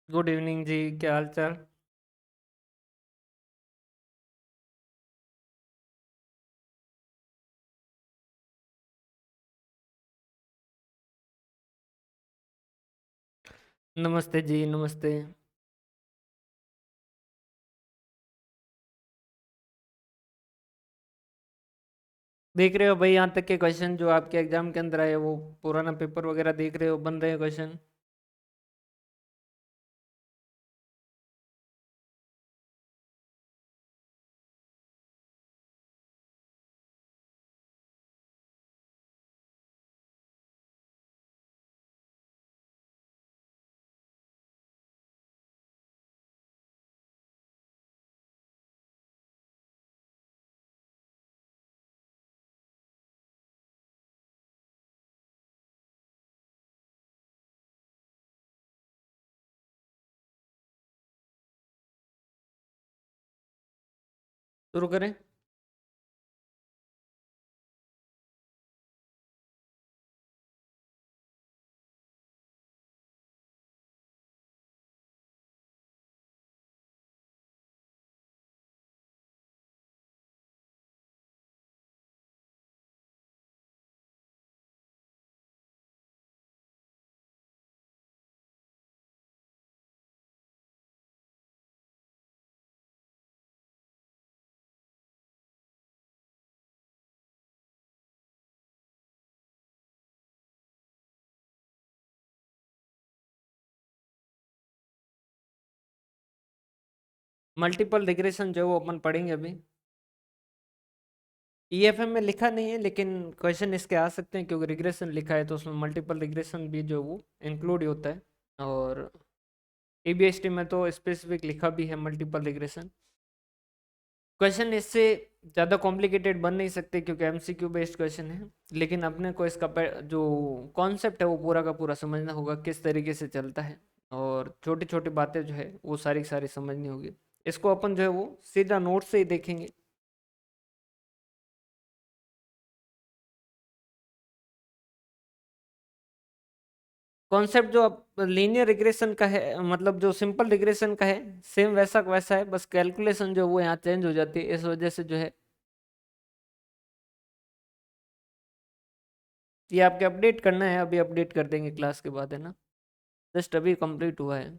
Good evening जी, क्या हाल चाल। नमस्ते जी, नमस्ते। देख रहे हो भाई, यहाँ तक के क्वेश्चन जो आपके एग्जाम के अंदर आए वो पुराना पेपर वगैरह देख रहे हो, बन रहे हैं क्वेश्चन। शुरू करें। मल्टीपल रिग्रेशन जो है वो अपन पढ़ेंगे अभी। ईएफएम में लिखा नहीं है, लेकिन क्वेश्चन इसके आ सकते हैं क्योंकि रिग्रेशन लिखा है तो उसमें मल्टीपल रिग्रेशन भी जो है वो इंक्लूड ही होता है। और ईबीएसटी में तो स्पेसिफिक लिखा भी है मल्टीपल रिग्रेशन। क्वेश्चन इससे ज़्यादा कॉम्प्लिकेटेड बन नहीं सकते क्योंकि एमसीक्यू बेस्ड क्वेश्चन है। लेकिन अपने को इसका जो कॉन्सेप्ट है वो पूरा का पूरा समझना होगा, किस तरीके से चलता है। और छोटी छोटी बातें जो है वो सारी की सारी समझनी होगी। इसको अपन जो है वो सीधा नोट से ही देखेंगे। कॉन्सेप्ट जो अब लीनियर रिग्रेशन का है, मतलब जो सिंपल रिग्रेशन का है, सेम वैसा का वैसा है, बस कैलकुलेशन जो वो यहाँ चेंज हो जाती है, इस वजह से जो है ये आपके अपडेट करना है। अभी अपडेट कर देंगे क्लास के बाद, है ना। जस्ट अभी कंप्लीट हुआ है।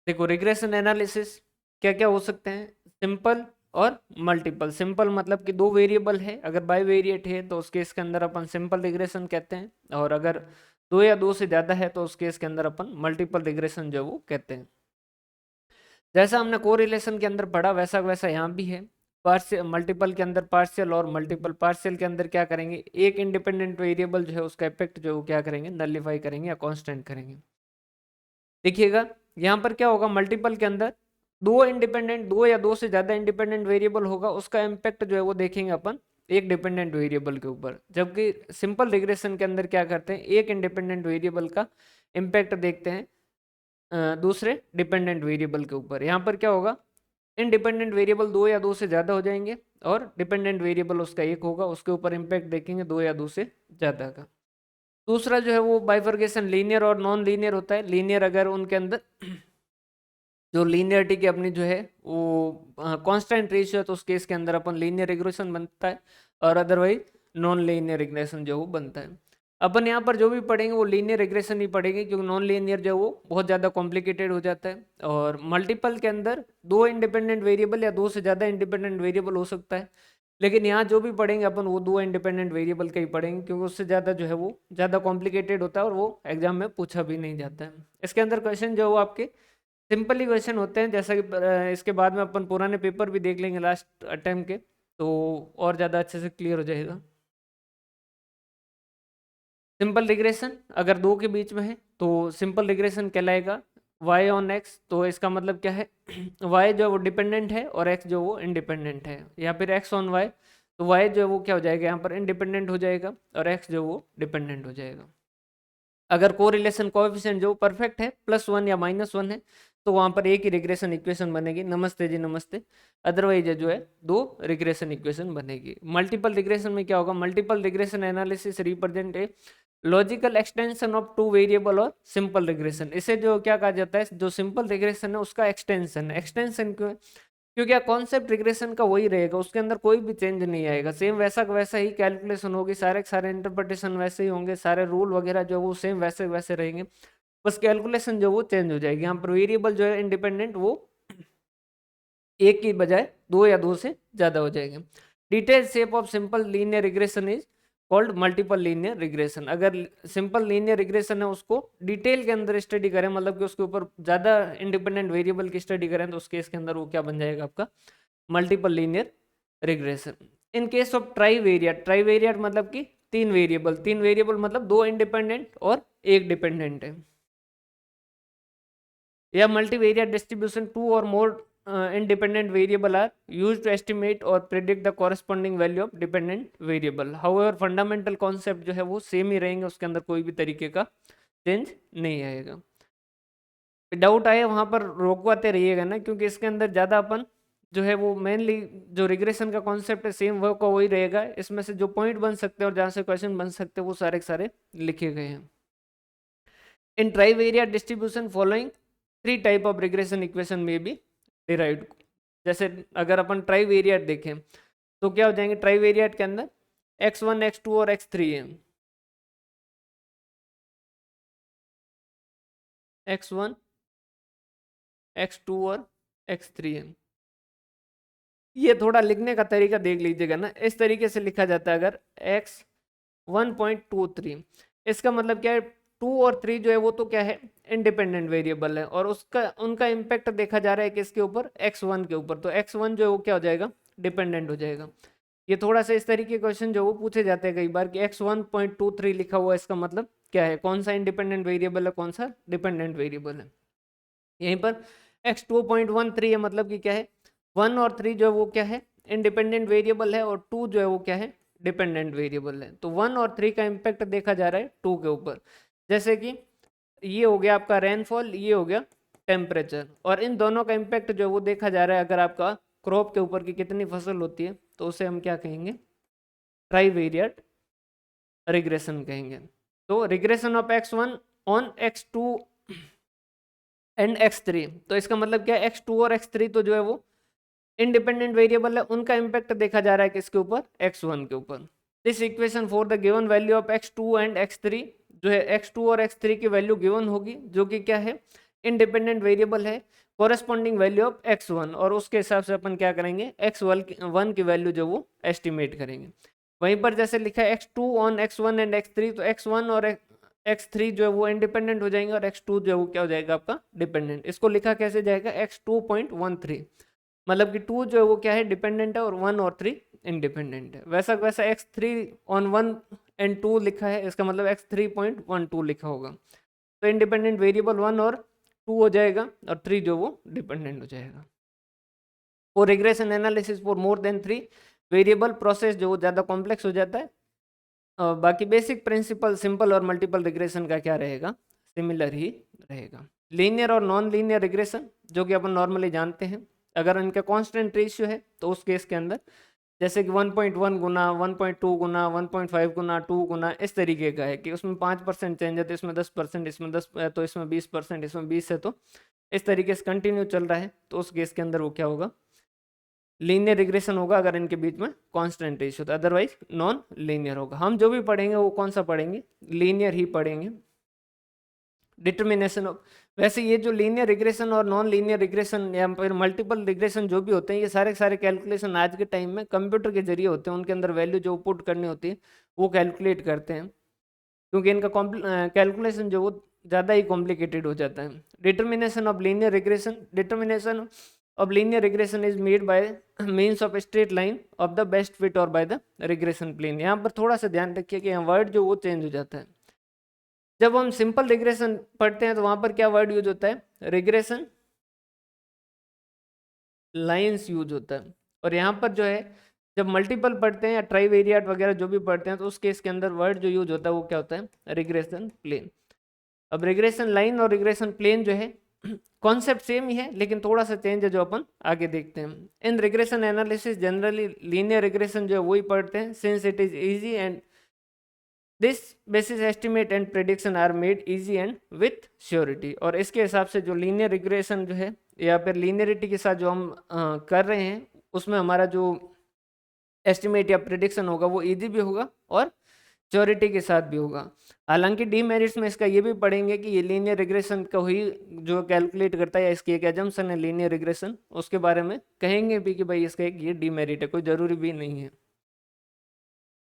देखो, रिग्रेशन एनालिसिस क्या क्या हो सकते हैं। सिंपल और मल्टीपल। सिंपल मतलब कि दो वेरिएबल है, अगर बाईवेरिएट है तो उस केस के अंदर अपन सिंपल रिग्रेशन कहते हैं। और अगर दो या दो से ज़्यादा है तो उस केस के अंदर अपन मल्टीपल रिग्रेशन जो है वो कहते हैं। जैसा हमने कोरिलेशन के अंदर पढ़ा वैसा वैसा यहाँ भी है। पार्शियल मल्टीपल के अंदर पार्शियल और मल्टीपल। पार्शियल के अंदर क्या करेंगे, एक इंडिपेंडेंट वेरिएबल जो है उसका इफेक्ट जो है वो क्या करेंगे, नलिफाई करेंगे या कांस्टेंट करेंगे। देखिएगा, यहाँ पर क्या होगा, मल्टीपल के अंदर दो इंडिपेंडेंट, दो या दो से ज्यादा इंडिपेंडेंट वेरिएबल होगा, उसका इम्पैक्ट जो है वो देखेंगे अपन एक डिपेंडेंट वेरिएबल के ऊपर। जबकि सिंपल रिग्रेशन के अंदर क्या करते हैं, एक इंडिपेंडेंट वेरिएबल का इम्पैक्ट देखते हैं दूसरे डिपेंडेंट वेरिएबल के ऊपर। यहाँ पर क्या होगा, इंडिपेंडेंट वेरिएबल दो या दो से ज्यादा हो जाएंगे और डिपेंडेंट वेरिएबल उसका एक होगा, उसके ऊपर इम्पैक्ट देखेंगे दो या दो से ज्यादा का। दूसरा जो है वो बाइफर्केशन लीनियर और नॉन लीनियर होता है। लीनियर अगर उनके अंदर जो लीनियरिटी की अपनी जो है वो कांस्टेंट रेशियो है तो उस केस के अंदर अपन लीनियर रिग्रेशन बनता है। और अदरवाइज नॉन लीनियर रिग्रेशन जो वो बनता है। अपन यहाँ पर जो भी पढ़ेंगे वो लीनियर रिग्रेशन ही पढ़ेंगे क्योंकि नॉन लीनियर जो वो बहुत ज़्यादा कॉम्प्लिकेटेड हो जाता है। और मल्टीपल के अंदर दो इंडिपेंडेंट वेरिएबल या दो से ज़्यादा इंडिपेंडेंट वेरिएबल हो सकता है। लेकिन यहाँ जो भी पढ़ेंगे अपन वो दो इंडिपेंडेंट वेरिएबल का ही पढ़ेंगे क्योंकि उससे ज़्यादा जो है वो ज़्यादा कॉम्प्लिकेटेड होता है और वो एग्जाम में पूछा भी नहीं जाता है। इसके अंदर क्वेश्चन जो है वो आपके सिंपल ही क्वेश्चन होते हैं, जैसा कि इसके बाद में अपन पुराने पेपर भी देख लेंगे लास्ट अटेम्प्ट के, तो और ज़्यादा अच्छे से क्लियर हो जाएगा। सिंपल रिग्रेशन अगर दो के बीच में है तो सिंपल रिग्रेशन कहलाएगा। y ऑन x, तो इसका मतलब क्या है y जो है वो डिपेंडेंट है और x जो वो इंडिपेंडेंट है, या फिर x ऑन y। तो y जो है वो क्या हो जाएगा, यहाँ पर इंडिपेंडेंट हो जाएगा और x जो वो डिपेंडेंट हो जाएगा। अगर कोरिलेशन कोएफिशिएंट जो परफेक्ट है, +1 या -1 है, तो वहां पर एक ही रिग्रेशन इक्वेशन बनेगी। नमस्ते जी, नमस्ते। अदरवाइज जो है दो रिग्रेशन इक्वेशन बनेगी। मल्टीपल रिग्रेशन में क्या होगा, multiple regression analysis represent logical extension of two variable और सिंपल रिग्रेशन, इसे जो क्या कहा जाता है, जो सिंपल रिग्रेशन है उसका एक्सटेंशन है। एक्सटेंशन क्यों? क्योंकि कॉन्सेप्ट रिग्रेशन का वही रहेगा, उसके अंदर कोई भी चेंज नहीं आएगा, सेम वैसा का वैसा ही कैलकुलेशन होगी, सारे के सारे इंटरप्रिटेशन वैसे ही होंगे, सारे रूल वगैरह जो वो सेम वैसे वैसे रहेंगे, बस कैलकुलेशन जो वो चेंज हो जाएगी। यहाँ पर वेरिएबल जो है इंडिपेंडेंट वो एक की बजाय दो या दो से ज्यादा हो जाएंगे। Detail shape of simple linear regression is called multiple linear regression. अगर सिंपल लीनियर रिग्रेशन है उसको डिटेल के अंदर स्टडी करें, मतलब कि उसके ऊपर ज्यादा इंडिपेंडेंट वेरिएबल की स्टडी करें, तो उस केस के अंदर वो क्या बन जाएगा आपका multiple linear regression. In case of trivariate, trivariate मतलब कि तीन वेरिएबल, तीन वेरिएबल मतलब दो इंडिपेंडेंट और एक डिपेंडेंट है, या मल्टीवेरिएट डिस्ट्रीब्यूशन, टू और मोर independent variable are used to estimate or predict the corresponding value of dependent variable. However fundamental concept जो है वो सेम ही रहेंगे, उसके अंदर कोई भी तरीके का चेंज नहीं आएगा। डाउट आए वहां पर रोकवाते रहिएगा ना, क्योंकि इसके अंदर ज़्यादा अपन जो है वो मेनली जो रिग्रेशन का कॉन्सेप्ट है सेम वो का वही रहेगा, इसमें से जो पॉइंट बन सकते हैं और जहाँ से क्वेश्चन बन सकते हैं वो सारे के सारे लिखे गए हैं। In trivariate distribution following three type of regression equation में भी डिराइव्ड। जैसे अगर अपन ट्राईवेरिएट देखें तो क्या हो जाएंगे, ट्राईवेरिएट के अंदर x1 x2 और x3 है, x1 x2 और x3 है। ये थोड़ा लिखने का तरीका देख लीजिएगा ना, इस तरीके से लिखा जाता है अगर x1.23, इसका मतलब क्या है, 2 और 3 जो है वो तो क्या है इंडिपेंडेंट वेरिएबल है, और उसका उनका इम्पैक्ट देखा जा रहा है किसके ऊपर, x1 के ऊपर, तो x1 जो है वो क्या हो जाएगा डिपेंडेंट हो जाएगा। ये थोड़ा सा इस तरीके के क्वेश्चन जो वो पूछे जाते हैं कई बार कि x1.23 लिखा हुआ है, इसका मतलब क्या है, कौन सा इंडिपेंडेंट वेरिएबल है, कौन सा डिपेंडेंट वेरिएबल है। यहीं पर x2.13 है, मतलब कि क्या है 1 और 3 जो है वो क्या है इंडिपेंडेंट वेरिएबल है, और 2 जो है वो क्या है डिपेंडेंट वेरिएबल है। तो 1 और 3 का इम्पैक्ट देखा जा रहा है 2 के ऊपर, जैसे कि ये हो गया आपका रेनफॉल, ये हो गया टेम्परेचर, और इन दोनों का इम्पैक्ट जो है वो देखा जा रहा है अगर आपका क्रॉप के ऊपर की कितनी फसल होती है, तो उसे हम क्या कहेंगे ट्राईवेरिएट रिग्रेशन कहेंगे। तो regression of x1 on x2 and x3, तो इसका मतलब क्या है x2 और x3 तो जो है वो इंडिपेंडेंट वेरिएबल है, उनका इम्पैक्ट देखा जा रहा है किसके ऊपर, x1 के ऊपर। This equation for the given value of x2 and x3, जो है x2 और x3 की वैल्यू गिवन होगी जो कि क्या है इंडिपेंडेंट वेरिएबल है, कोरस्पॉन्डिंग वैल्यू ऑफ x1, और उसके हिसाब से अपन क्या करेंगे x1 की वैल्यू जो वो एस्टिमेट करेंगे। वहीं पर जैसे लिखा है x2 on x1 and x3, तो x1 और x3 जो है वो इंडिपेंडेंट हो जाएंगे और x2 जो है वो क्या हो जाएगा आपका डिपेंडेंट। इसको लिखा कैसे जाएगा x2.13, मतलब कि 2 जो है वो क्या है डिपेंडेंट है और 1 और 3 इंडिपेंडेंट है। वैसा वैसा x3 ऑन 1 एंड 2 लिखा है, इसका मतलब x3.12 लिखा होगा, तो इंडिपेंडेंट वेरिएबल 1 और 2 हो जाएगा और 3 जो वो डिपेंडेंट हो जाएगा। For regression analysis for more than 3 variable process जो ज़्यादा कॉम्प्लेक्स हो जाता है। बाकी बेसिक प्रिंसिपल सिंपल और मल्टीपल रिग्रेशन का क्या रहेगा, सिमिलर ही रहेगा। लीनियर और नॉन लीनियर रिग्रेशन जो कि अपन नॉर्मली जानते हैं, अगर इनका कांस्टेंट रेशियो है तो उस केस के अंदर जैसे कि 1.1 गुना 1.2 गुना 1.5 गुना 2 गुना इस तरीके का है कि उसमें 5% चेंज है, तो इसमें 10%, इसमें 10 तो इसमें 20%, इसमें 20 है, तो इस तरीके से कंटिन्यू चल रहा है, तो उस केस के अंदर वो क्या होगा लीनियर रिग्रेशन होगा अगर इनके बीच में कांस्टेंट रेशियो, तो अदरवाइज नॉन लीनियर होगा। हम जो भी पढ़ेंगे वो कौन सा पढ़ेंगे, लीनियर ही पढ़ेंगे। डिटर्मिनेशन ऑफ, वैसे ये जो लीनियर रिग्रेशन और नॉन लीनियर रिग्रेशन या फिर मल्टीपल रिग्रेशन जो भी होते हैं, ये सारे सारे कैलकुलेशन आज के टाइम में कंप्यूटर के जरिए होते हैं, उनके अंदर वैल्यू जो पुट करनी होती है वो कैलकुलेट करते हैं, क्योंकि इनका कैलकुलेशन जो वो ज़्यादा ही कॉम्प्लिकेटेड हो जाता है। Determination of linear regression, determination of linear regression is made by means of straight line of the best fit और बाय द रिग्रेशन प्लेन। यहाँ पर थोड़ा सा ध्यान रखिए कि यहाँ वर्ड जो वो चेंज हो जाता है। जब हम सिंपल रिग्रेशन पढ़ते हैं तो वहां पर क्या वर्ड यूज होता है, रिग्रेशन लाइंस यूज होता है, और यहाँ पर जो है जब मल्टीपल पढ़ते हैं या ट्राईवेरिएट वगैरह जो भी पढ़ते हैं तो उस केस के अंदर वर्ड जो यूज होता है वो क्या होता है रिग्रेशन प्लेन। अब रिग्रेशन लाइन और रिग्रेशन प्लेन जो है कॉन्सेप्ट सेम ही है, लेकिन थोड़ा सा चेंज है जो अपन आगे देखते हैं। In regression analysis generally linear regression जो है वही पढ़ते हैं, since it is easy and this basis estimate and prediction are made easy and with surety. और इसके हिसाब से जो लीनियर रिग्रेशन जो है या फिर लीनियरिटी के साथ जो हम कर रहे हैं उसमें हमारा जो एस्टिमेट या प्रिडिक्शन होगा वो इजी भी होगा और श्योरिटी के साथ भी होगा। हालांकि डीमेरिट्स में इसका ये भी पढ़ेंगे कि ये लीनियर रिग्रेशन को ही जो कैलकुलेट करता है या इसकी एक एजम्पशन है लीनियर रिग्रेशन, उसके बारे में कहेंगे भी कि भाई इसका एक ये डीमेरिट है, कोई ज़रूरी भी नहीं है।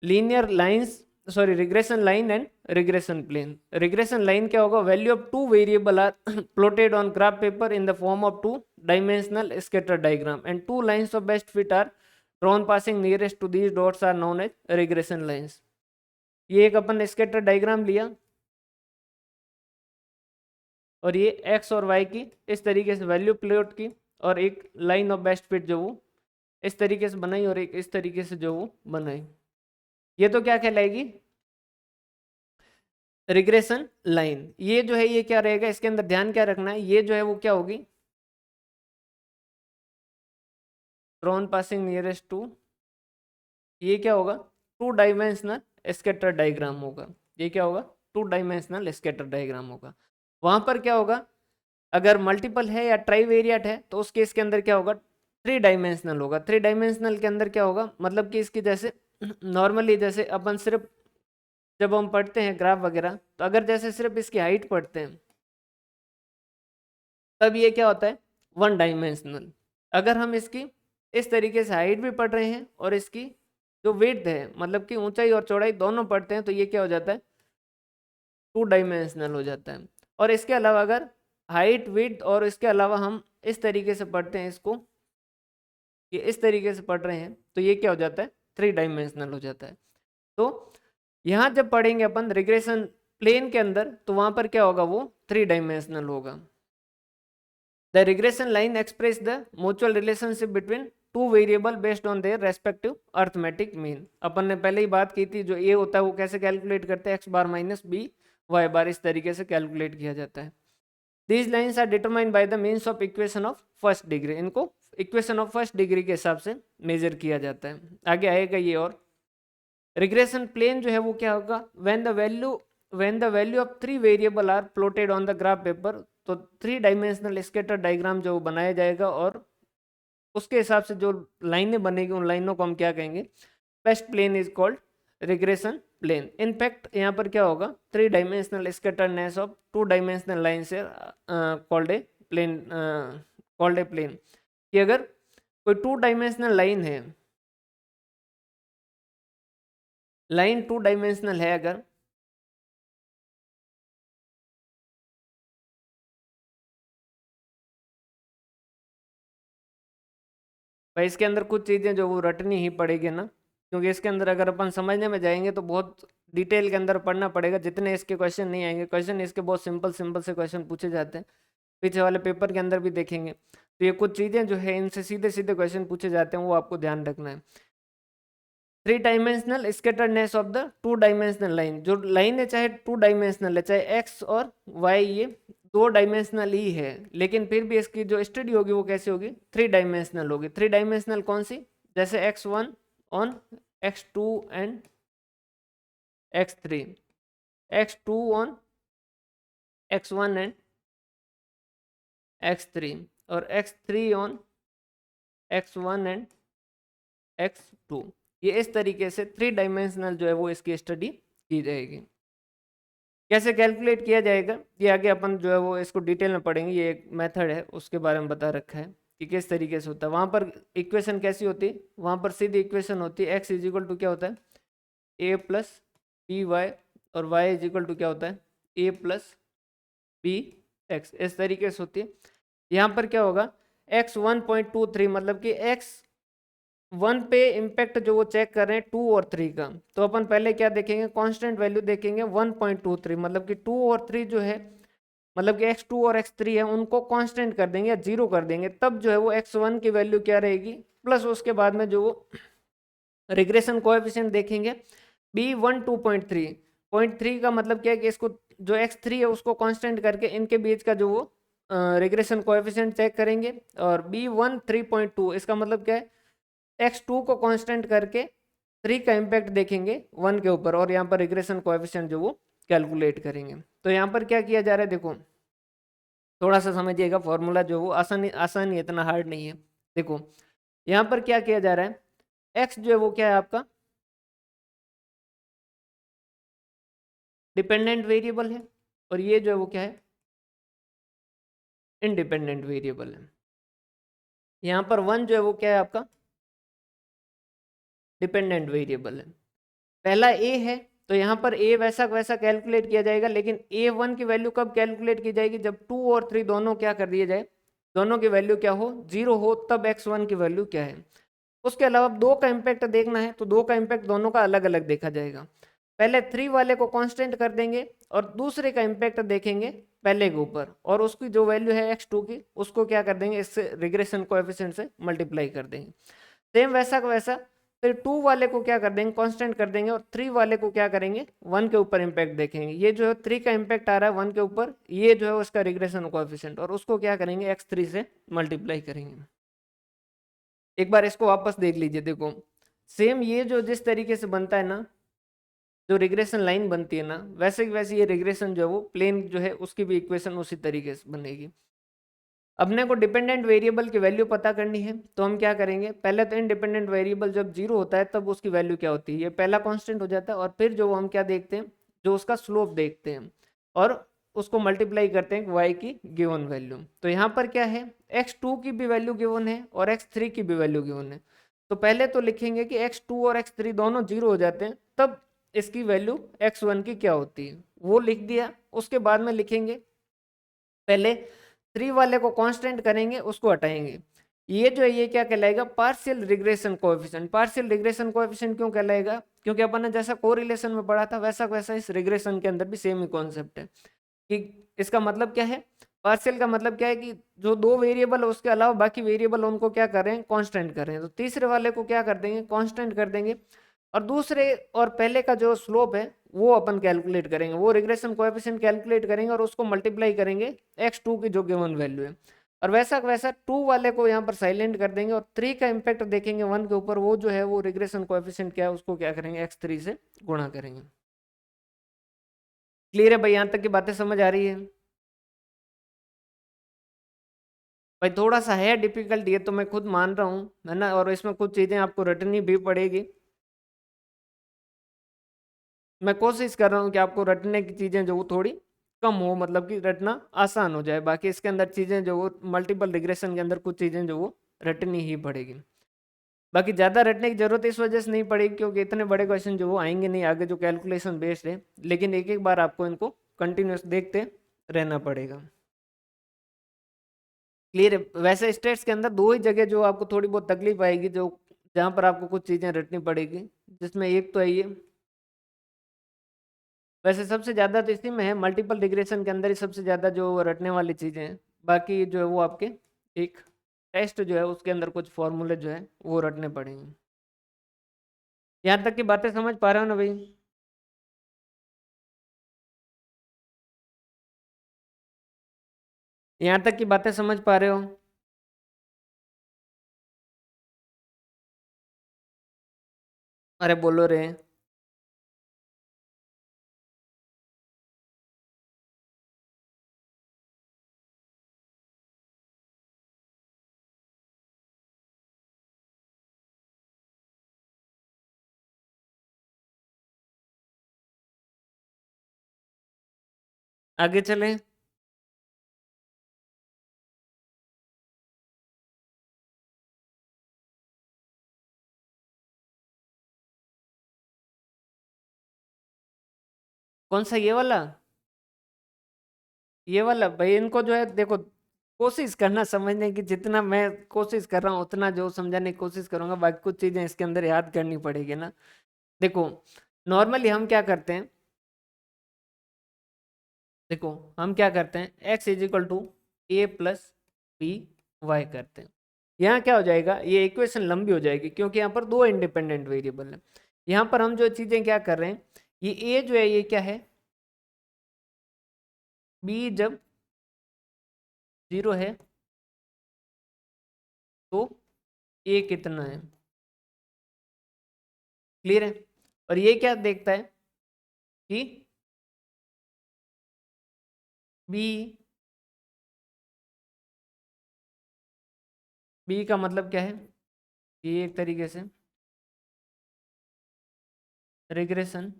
Linear lines sorry regression line and regression plane. Regression line क्या होगा? Value of two variable are plotted on graph paper in the form of two dimensional scatter diagram and two lines of best fit are drawn passing nearest to these dots are known as regression lines. ये एक अपन scatter diagram लिया और ये x और Y की इस तरीके से वैल्यू प्लॉट की और एक लाइन ऑफ बेस्ट फिट जो वो इस तरीके से बनाई और एक इस तरीके से जो वो बनाई, ये तो क्या कहलाएगी? Regression line. ये जो है ये क्या रहेगा? इसके अंदर ध्यान क्या रखना है? ये जो है वो क्या होगी? ड्रॉन पासिंग नियरेस्ट टू, ये क्या होगा? टू डायमेंशनल स्कैटर डायग्राम होगा। ये क्या होगा? टू डायमेंशनल स्कैटर डायग्राम होगा। वहां पर क्या होगा? अगर मल्टीपल है या ट्राईवेरिएट है तो उस केस के अंदर क्या होगा? थ्री डायमेंशनल होगा। थ्री डायमेंशनल के अंदर क्या होगा? मतलब कि इसकी जैसे नॉर्मली जैसे अपन सिर्फ जब हम पढ़ते हैं ग्राफ वगैरह, तो अगर जैसे सिर्फ इसकी हाइट पढ़ते हैं तब ये क्या होता है? One dimensional. अगर हम इसकी इस तरीके से हाइट भी पढ़ रहे हैं और इसकी जो विड्थ है मतलब कि ऊंचाई और चौड़ाई दोनों पढ़ते हैं तो ये क्या हो जाता है? टू डायमेंशनल हो जाता है। और इसके अलावा अगर हाइट विड्थ और इसके अलावा हम इस तरीके से पढ़ते हैं इसको, ये इस तरीके से पढ़ रहे हैं तो ये क्या हो जाता है? थ्री डायमेंशनल हो जाता है। तो यहाँ जब पढ़ेंगे अपन रिग्रेशन प्लेन के अंदर तो वहां पर क्या होगा? वो थ्री डायमेंशनल होगा। The regression line express the mutual relationship between two variable based on their respective arithmetic mean. अपन ने पहले ही बात की थी, जो ए होता है वो कैसे कैलकुलेट करते हैं? X bar minus B Y bar, इस तरीके से कैलकुलेट किया जाता है। These lines are determined by the means of equation of first degree. इनको इक्वेशन ऑफ फर्स्ट डिग्री के हिसाब से मेजर किया जाता है। आगे आएगा ये। और रिग्रेशन प्लेन जो है वो क्या होगा? When the value of three variable are plotted on the graph paper, तो थ्री डायमेंशनल स्कैटर डायग्राम जो बनाया जाएगा और उसके हिसाब से जो लाइनें बनेगी उन लाइनों को हम क्या कहेंगे? Best plane is called regression plane. In fact यहाँ पर क्या होगा? Three dimensional scatterness of two dimensional line से कॉल्ड ए प्लेन। कि अगर कोई two dimensional line two dimensional है अगर, भाई इसके अंदर कुछ चीज़ें जो वो रटनी ही पड़ेगी ना, क्योंकि इसके अंदर अगर अपन समझने में जाएंगे तो बहुत डिटेल के अंदर पढ़ना पड़ेगा। जितने इसके क्वेश्चन नहीं आएंगे, क्वेश्चन इसके बहुत सिंपल सिंपल से क्वेश्चन पूछे जाते हैं, पीछे वाले पेपर के अंदर भी देखेंगे। तो ये कुछ चीज़ें जो है इनसे सीधे सीधे क्वेश्चन पूछे जाते हैं, वो आपको ध्यान रखना है। Three dimensional scatterness of the two dimensional line. जो लाइन है चाहे टू डायमेंशनल है, चाहे एक्स और वाई ये दो डायमेंशनल ही है, लेकिन फिर भी इसकी जो स्टडी होगी वो कैसे होगी? थ्री डायमेंशनल होगी। थ्री डायमेंशनल कौन सी? जैसे x1 on x2 and x3, x2 on x1 and x3 और x3 on x1 and x2। ये इस तरीके से थ्री डायमेंशनल जो है वो इसकी स्टडी की जाएगी। कैसे कैलकुलेट किया जाएगा ये आगे अपन जो है वो इसको डिटेल में पढ़ेंगे। ये एक मेथड है उसके बारे में बता रखा है कि किस तरीके से होता है। वहाँ पर इक्वेशन कैसी होती है? वहाँ पर सीधी इक्वेशन होती है, एक्स इज इक्वल टू क्या होता है? ए प्लस बी वाई, और वाई इज इक्वल टू क्या होता है? ए प्लस बी एक्स। इस तरीके से होती है। यहाँ पर क्या होगा? एक्स 1.23 मतलब कि एक्स वन पे इम्पैक्ट जो वो चेक कर रहे हैं 2 और 3 का, तो अपन पहले क्या देखेंगे? कांस्टेंट वैल्यू देखेंगे 1.23, मतलब कि 2 और 3 जो है, मतलब कि x2 और x3 है उनको कांस्टेंट कर देंगे या जीरो कर देंगे, तब जो है वो x1 की वैल्यू क्या रहेगी? प्लस उसके बाद में जो वो रिग्रेशन कोएफिशिएंट देखेंगे b1 2.3 का मतलब क्या है कि इसको जो x3 है उसको कांस्टेंट करके इनके बीच का जो वो रिग्रेशन कोएफिशिएंट चेक करेंगे। और b1 3.2 इसका मतलब क्या है? x2 को कांस्टेंट करके 3 का इम्पैक्ट देखेंगे 1 के ऊपर और यहाँ पर रिग्रेशन कोएफिशिएंट जो वो कैलकुलेट करेंगे। तो यहाँ पर क्या किया जा रहा है, देखो थोड़ा सा समझिएगा, फॉर्मूला जो वो आसान आसान ही, इतना हार्ड नहीं है। देखो यहाँ पर क्या किया जा रहा है, एक्स जो है वो क्या है आपका डिपेंडेंट वेरिएबल है और ये जो है वो क्या है इंडिपेंडेंट वेरिएबल है। यहाँ पर 1 जो है वो क्या है आपका डिपेंडेंट वेरिएबल है। पहला ए है तो यहाँ पर ए वैसा वैसा कैलकुलेट किया जाएगा, लेकिन A1 की वैल्यू कब कैलकुलेट की जाएगी, जब 2 और 3 दोनों क्या कर दिए जाए, दोनों की वैल्यू क्या हो 0 हो, तब x1 की वैल्यू क्या है। उसके अलावा 2 का इम्पैक्ट देखना है तो 2 का इम्पैक्ट दोनों का अलग अलग देखा जाएगा। पहले 3 वाले को कांस्टेंट कर देंगे और दूसरे का इम्पैक्ट देखेंगे पहले के ऊपर, और उसकी जो वैल्यू है x2 की उसको क्या कर देंगे, इससे रिग्रेशन कोएफिशिएंट से मल्टीप्लाई कर देंगे। सेम वैसा का वैसा फिर 2 वाले को क्या कर देंगे कांस्टेंट कर देंगे और 3 वाले को क्या करेंगे 1 के ऊपर इम्पैक्ट देखेंगे। ये जो है 3 का इम्पैक्ट आ रहा है 1 के ऊपर, ये जो है उसका रिग्रेशन कोएफिशिएंट, और उसको क्या करेंगे x3 से मल्टीप्लाई करेंगे। एक बार इसको वापस देख लीजिए, देखो सेम ये जो जिस तरीके से बनता है ना, जो रिग्रेशन लाइन बनती है ना, वैसे की वैसे ये रिग्रेशन जो है वो प्लेन जो है उसकी भी इक्वेशन उसी तरीके से बनेगी। अपने को डिपेंडेंट वेरिएबल की वैल्यू पता करनी है तो हम क्या करेंगे, पहले तो इंडिपेंडेंट वेरिएबल जब 0 होता है तब उसकी वैल्यू क्या होती है, ये पहला कांस्टेंट हो जाता है, और फिर जो हम क्या देखते हैं, जो उसका स्लोप देखते हैं और उसको मल्टीप्लाई करते हैं y की गिवन वैल्यू। तो यहाँ पर क्या है x2 की भी वैल्यू गिवन है और x3 की भी वैल्यू गिवन है। तो पहले तो लिखेंगे कि x2 और x3 दोनों 0 हो जाते हैं, तब इसकी वैल्यू x1 की क्या होती है वो लिख दिया। उसके बाद में लिखेंगे पहले 3 वाले को कांस्टेंट करेंगे, उसको हटाएंगे, ये जो है ये क्या कहलाएगा partial regression coefficient. Partial regression coefficient क्यों कहलाएगा, क्योंकि अपन ने जैसा कोरिलेशन में पढ़ा था वैसा वैसा इस रिग्रेशन के अंदर भी सेम ही कॉन्सेप्ट है कि इसका मतलब क्या है, पार्शियल का मतलब क्या है कि जो 2 वेरिएबल है उसके अलावा बाकी वेरिएबल उनको क्या कर रहे हैं कांस्टेंट कर रहे हैं, तो तीसरे वाले को क्या कर देंगे कांस्टेंट कर देंगे, और दूसरे और पहले का जो स्लोप है वो अपन कैलकुलेट करेंगे, वो रिग्रेशन कोएफिशिएंट कैलकुलेट करेंगे और उसको मल्टीप्लाई करेंगे x2 की जो गिवन वैल्यू है, और वैसा वैसा 2 वाले को यहाँ पर साइलेंट कर देंगे और 3 का इम्पैक्ट देखेंगे 1 के ऊपर, वो जो है वो रिग्रेशन कोएफिशिएंट क्या है उसको क्या करेंगे x3 से गुणा करेंगे। क्लियर है भाई, यहाँ तक की बातें समझ आ रही है भाई? थोड़ा सा है डिफिकल्ट ये तो मैं खुद मान रहा हूँ, है ना, और इसमें कुछ चीजें आपको रटनी भी पड़ेगी। मैं कोशिश कर रहा हूँ कि आपको रटने की चीजें जो वो थोड़ी कम हो, मतलब कि रटना आसान हो जाए। बाकी इसके अंदर चीजें जो वो मल्टीपल रिग्रेशन के अंदर कुछ चीजें जो वो रटनी ही पड़ेगी। बाकी ज्यादा रटने की जरूरत इस वजह से नहीं पड़ेगी क्योंकि इतने बड़े क्वेश्चन जो वो आएंगे नहीं आगे, जो कैलकुलेशन बेस्ड है, लेकिन एक एक बार आपको इनको कंटिन्यूस देखते रहना पड़ेगा। क्लियर है? वैसे स्टेट्स के अंदर 2 ही जगह जो आपको थोड़ी बहुत तकलीफ आएगी, जो जहाँ पर आपको कुछ चीजें रटनी पड़ेगी, जिसमें एक तो है ये, वैसे सबसे ज़्यादा तो इसी में है, मल्टीपल रिग्रेशन के अंदर ही सबसे ज़्यादा जो रटने वाली चीज़ें हैं। बाकी जो है वो आपके एक टेस्ट जो है उसके अंदर कुछ फॉर्मूले जो है वो रटने पड़ेंगे। यहाँ तक की बातें समझ पा रहे हो ना भाई? यहाँ तक की बातें समझ पा रहे हो? अरे बोलो रे। आगे चलें? कौन सा, ये वाला? ये वाला भाई, इनको जो है देखो कोशिश करना समझने की, जितना मैं कोशिश कर रहा हूँ उतना जो समझाने की कोशिश करूंगा, बाकी कुछ चीज़ें इसके अंदर याद करनी पड़ेगी ना। देखो नॉर्मली हम क्या करते हैं, देखो हम क्या करते हैं x is equal to A plus B Y करते हैं। यहाँ क्या हो जाएगा, ये इक्वेशन लंबी हो जाएगी क्योंकि यहाँ पर 2 इंडिपेंडेंट वेरिएबल है। यहाँ पर हम जो चीज़ें क्या कर रहे हैं, ये a जो है ये क्या है, b जब 0 है तो a कितना है, क्लियर है। और ये क्या देखता है कि बी, बी का मतलब क्या है, ये एक तरीके से रिग्रेशन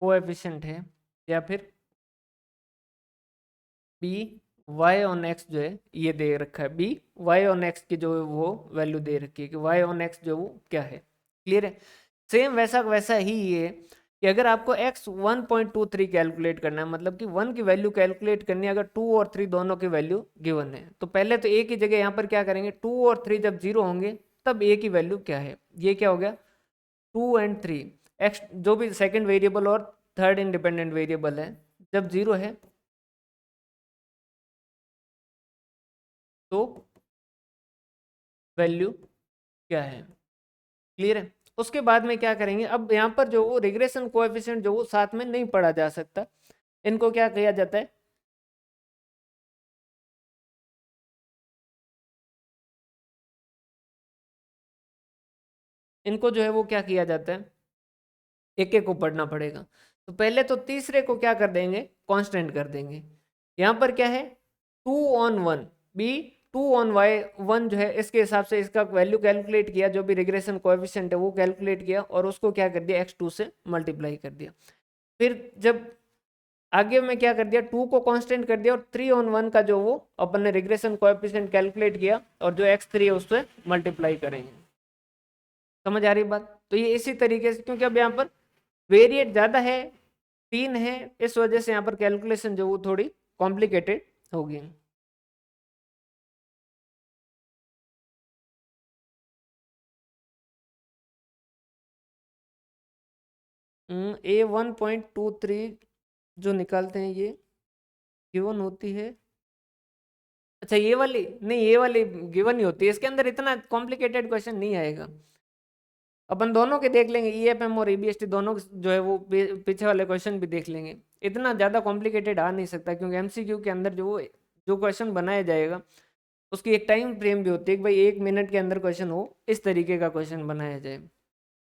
कोएफिशिएंट है, या फिर बी वाई ऑन एक्स जो है ये दे रखा है, बी वाई ऑन एक्स की जो है वो वैल्यू दे रखी है कि वाई ऑन एक्स जो वो क्या है। क्लियर है। सेम वैसा वैसा ही ये कि अगर आपको x 1.23 कैलकुलेट करना है, मतलब कि 1 की वैल्यू कैलकुलेट करनी है, अगर 2 और 3 दोनों की वैल्यू गिवन है, तो पहले तो a की जगह यहाँ पर क्या करेंगे, 2 और 3 जब जीरो होंगे तब a की वैल्यू क्या है, ये क्या हो गया 2 एंड 3, x जो भी सेकंड वेरिएबल और थर्ड इंडिपेंडेंट वेरिएबल है जब जीरो है तो वैल्यू क्या है। क्लियर है। उसके बाद में क्या करेंगे, अब यहाँ पर जो वो रिग्रेशन कोएफिशिएंट जो वो साथ में नहीं पढ़ा जा सकता, इनको क्या किया जाता है, इनको जो है वो क्या किया जाता है, एक एक को पढ़ना पड़ेगा। तो पहले तो तीसरे को क्या कर देंगे, कांस्टेंट कर देंगे। यहाँ पर क्या है 2 on 1, बी 2 on y 1 जो है इसके हिसाब से इसका वैल्यू कैलकुलेट किया, जो भी रिग्रेशन कोएफिशिएंट है वो कैलकुलेट किया और उसको क्या कर दिया x2 से मल्टीप्लाई कर दिया। फिर जब आगे में क्या कर दिया, 2 को कांस्टेंट कर दिया और 3 on 1 का जो वो अपन ने रिग्रेशन कोएफिशिएंट कैलकुलेट किया और जो x3 है उससे मल्टीप्लाई करेंगे। समझ आ रही बात। तो ये इसी तरीके से, क्योंकि अब यहाँ पर वेरिएट ज़्यादा है, 3 है, इस वजह से यहाँ पर कैलकुलेशन जो वो थोड़ी कॉम्प्लिकेटेड होगी। A1.23 जो निकालते हैं ये गिवन होती है, अच्छा ये वाली नहीं, ये वाली गिवन ही होती है, इसके अंदर इतना कॉम्प्लिकेटेड क्वेश्चन नहीं आएगा। अपन दोनों के देख लेंगे, ईएफएम और ईबीएसटी दोनों जो है वो पीछे वाले क्वेश्चन भी देख लेंगे। इतना ज़्यादा कॉम्प्लिकेटेड आ नहीं सकता, क्योंकि एमसीक्यू के अंदर जो क्वेश्चन बनाया जाएगा उसकी एक टाइम फ्रेम भी होती है कि भाई 1 मिनट के अंदर क्वेश्चन हो, इस तरीके का क्वेश्चन बनाया जाए,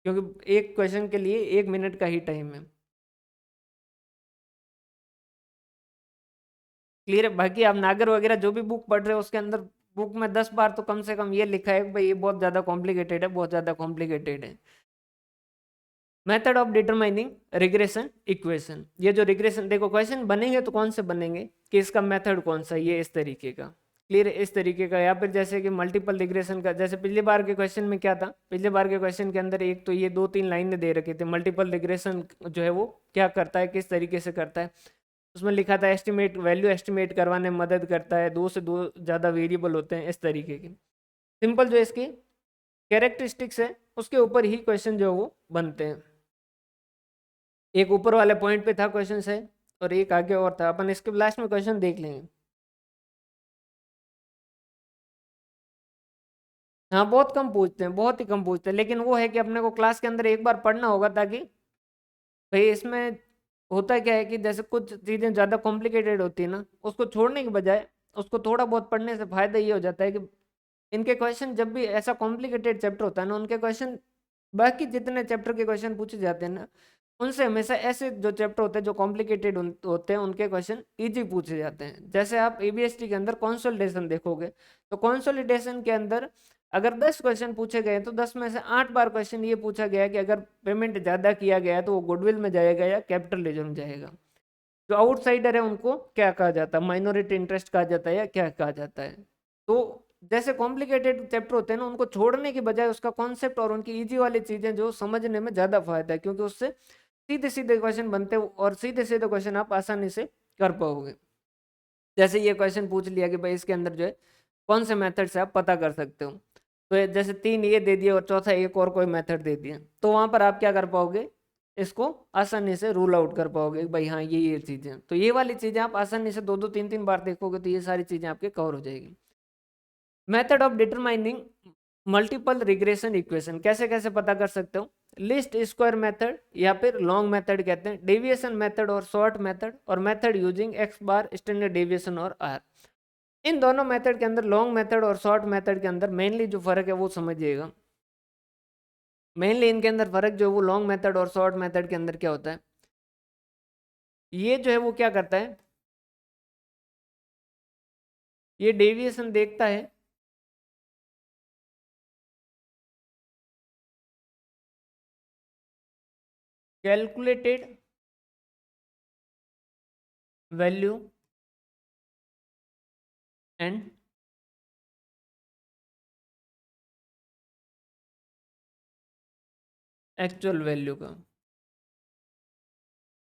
क्योंकि एक क्वेश्चन के लिए 1 मिनट का ही टाइम है। क्लियर है। बाकी आप नागर वगैरह जो भी बुक पढ़ रहे हो उसके अंदर बुक में 10 बार तो कम से कम ये लिखा है कि भाई ये बहुत ज़्यादा कॉम्प्लिकेटेड है, बहुत ज़्यादा कॉम्प्लिकेटेड है। Method of determining regression equation, ये जो रिग्रेशन देखो क्वेश्चन बनेंगे तो कौन से बनेंगे कि इसका मेथड कौन सा, ये इस तरीके का। क्लियर है, इस तरीके का। या फिर जैसे कि मल्टीपल रिग्रेशन का, जैसे पिछली बार के क्वेश्चन में क्या था, पिछले बार के क्वेश्चन के अंदर एक तो ये 2-3 लाइनें दे रखी थी, मल्टीपल रिग्रेशन जो है वो क्या करता है, किस तरीके से करता है। उसमें लिखा था एस्टिमेट, वैल्यू एस्टिमेट करवाने में मदद करता है, 2 से 2 ज़्यादा वेरिएबल होते हैं, इस तरीके की सिंपल जो इसकी कैरेक्टरिस्टिक्स है उसके ऊपर ही क्वेश्चन जो है वो बनते हैं। एक ऊपर वाले पॉइंट पे था क्वेश्चन है और एक आगे और था, अपन इसके लास्ट में क्वेश्चन देख लेंगे। हाँ बहुत कम पूछते हैं, बहुत ही कम पूछते हैं, लेकिन वो है कि अपने को क्लास के अंदर एक बार पढ़ना होगा, ताकि भाई इसमें होता क्या है कि जैसे कुछ चीज़ें ज़्यादा कॉम्प्लिकेटेड होती है ना, उसको छोड़ने के बजाय उसको थोड़ा बहुत पढ़ने से फायदा ये हो जाता है कि इनके क्वेश्चन जब भी ऐसा कॉम्प्लिकेटेड चैप्टर होता है ना, उनके क्वेश्चन बाकी जितने चैप्टर के क्वेश्चन पूछे जाते हैं ना, उनसे हमेशा ऐसे जो चैप्टर होते हैं जो कॉम्प्लिकेटेड होते हैं उनके क्वेश्चन इजी पूछे जाते हैं। जैसे आप एबीएसटी के अंदर कंसोलिडेशन देखोगे, तो कंसोलिडेशन के अंदर अगर 10 क्वेश्चन पूछे गए तो 10 में से 8 बार क्वेश्चन ये पूछा गया है कि अगर पेमेंट ज़्यादा किया गया है तो वो गुडविल में जाएगा या कैपिटलिज्म में जाएगा। जो आउटसाइडर है उनको क्या कहा जाता है, माइनॉरिटी इंटरेस्ट कहा जाता है या क्या कहा जाता है। तो जैसे कॉम्प्लिकेटेड चैप्टर होते हैं ना, उनको छोड़ने की बजाय उसका कॉन्सेप्ट और उनकी इजी वाली चीज़ें जो समझने में ज़्यादा फायदा है, क्योंकि उससे सीधे सीधे क्वेश्चन बनते हैं और सीधे सीधे क्वेश्चन आप आसानी से कर पाओगे। जैसे ये क्वेश्चन पूछ लिया कि भाई इसके अंदर जो है कौन से मेथड से आप पता कर सकते हो, तो जैसे 3 ये दे दिए और चौथा एक और कोई मेथड दे दिया, तो वहां पर आप क्या कर पाओगे, इसको आसानी से रूल आउट कर पाओगे कि भाई हाँ ये चीज़ें, तो ये वाली चीज़ें आप आसानी से 2-2 3-3 बार देखोगे तो ये सारी चीज़ें आपके कवर हो जाएगी। Method of determining multiple regression equation कैसे कैसे पता कर सकते हो, लिस्ट स्क्वायर मेथड या फिर लॉन्ग मेथड कहते हैं, डेविएशन मेथड और शॉर्ट मेथड, और method using X bar, standard deviation और आर। इन दोनों मेथड के अंदर, लॉन्ग मेथड और शॉर्ट मेथड के अंदर मेनली जो फर्क है वो समझिएगा। मेनली इनके अंदर फर्क जो है वो लॉन्ग मेथड और शॉर्ट मेथड के अंदर क्या होता है, ये जो है वो क्या करता है, ये डेविएशन देखता है calculated value and actual value का।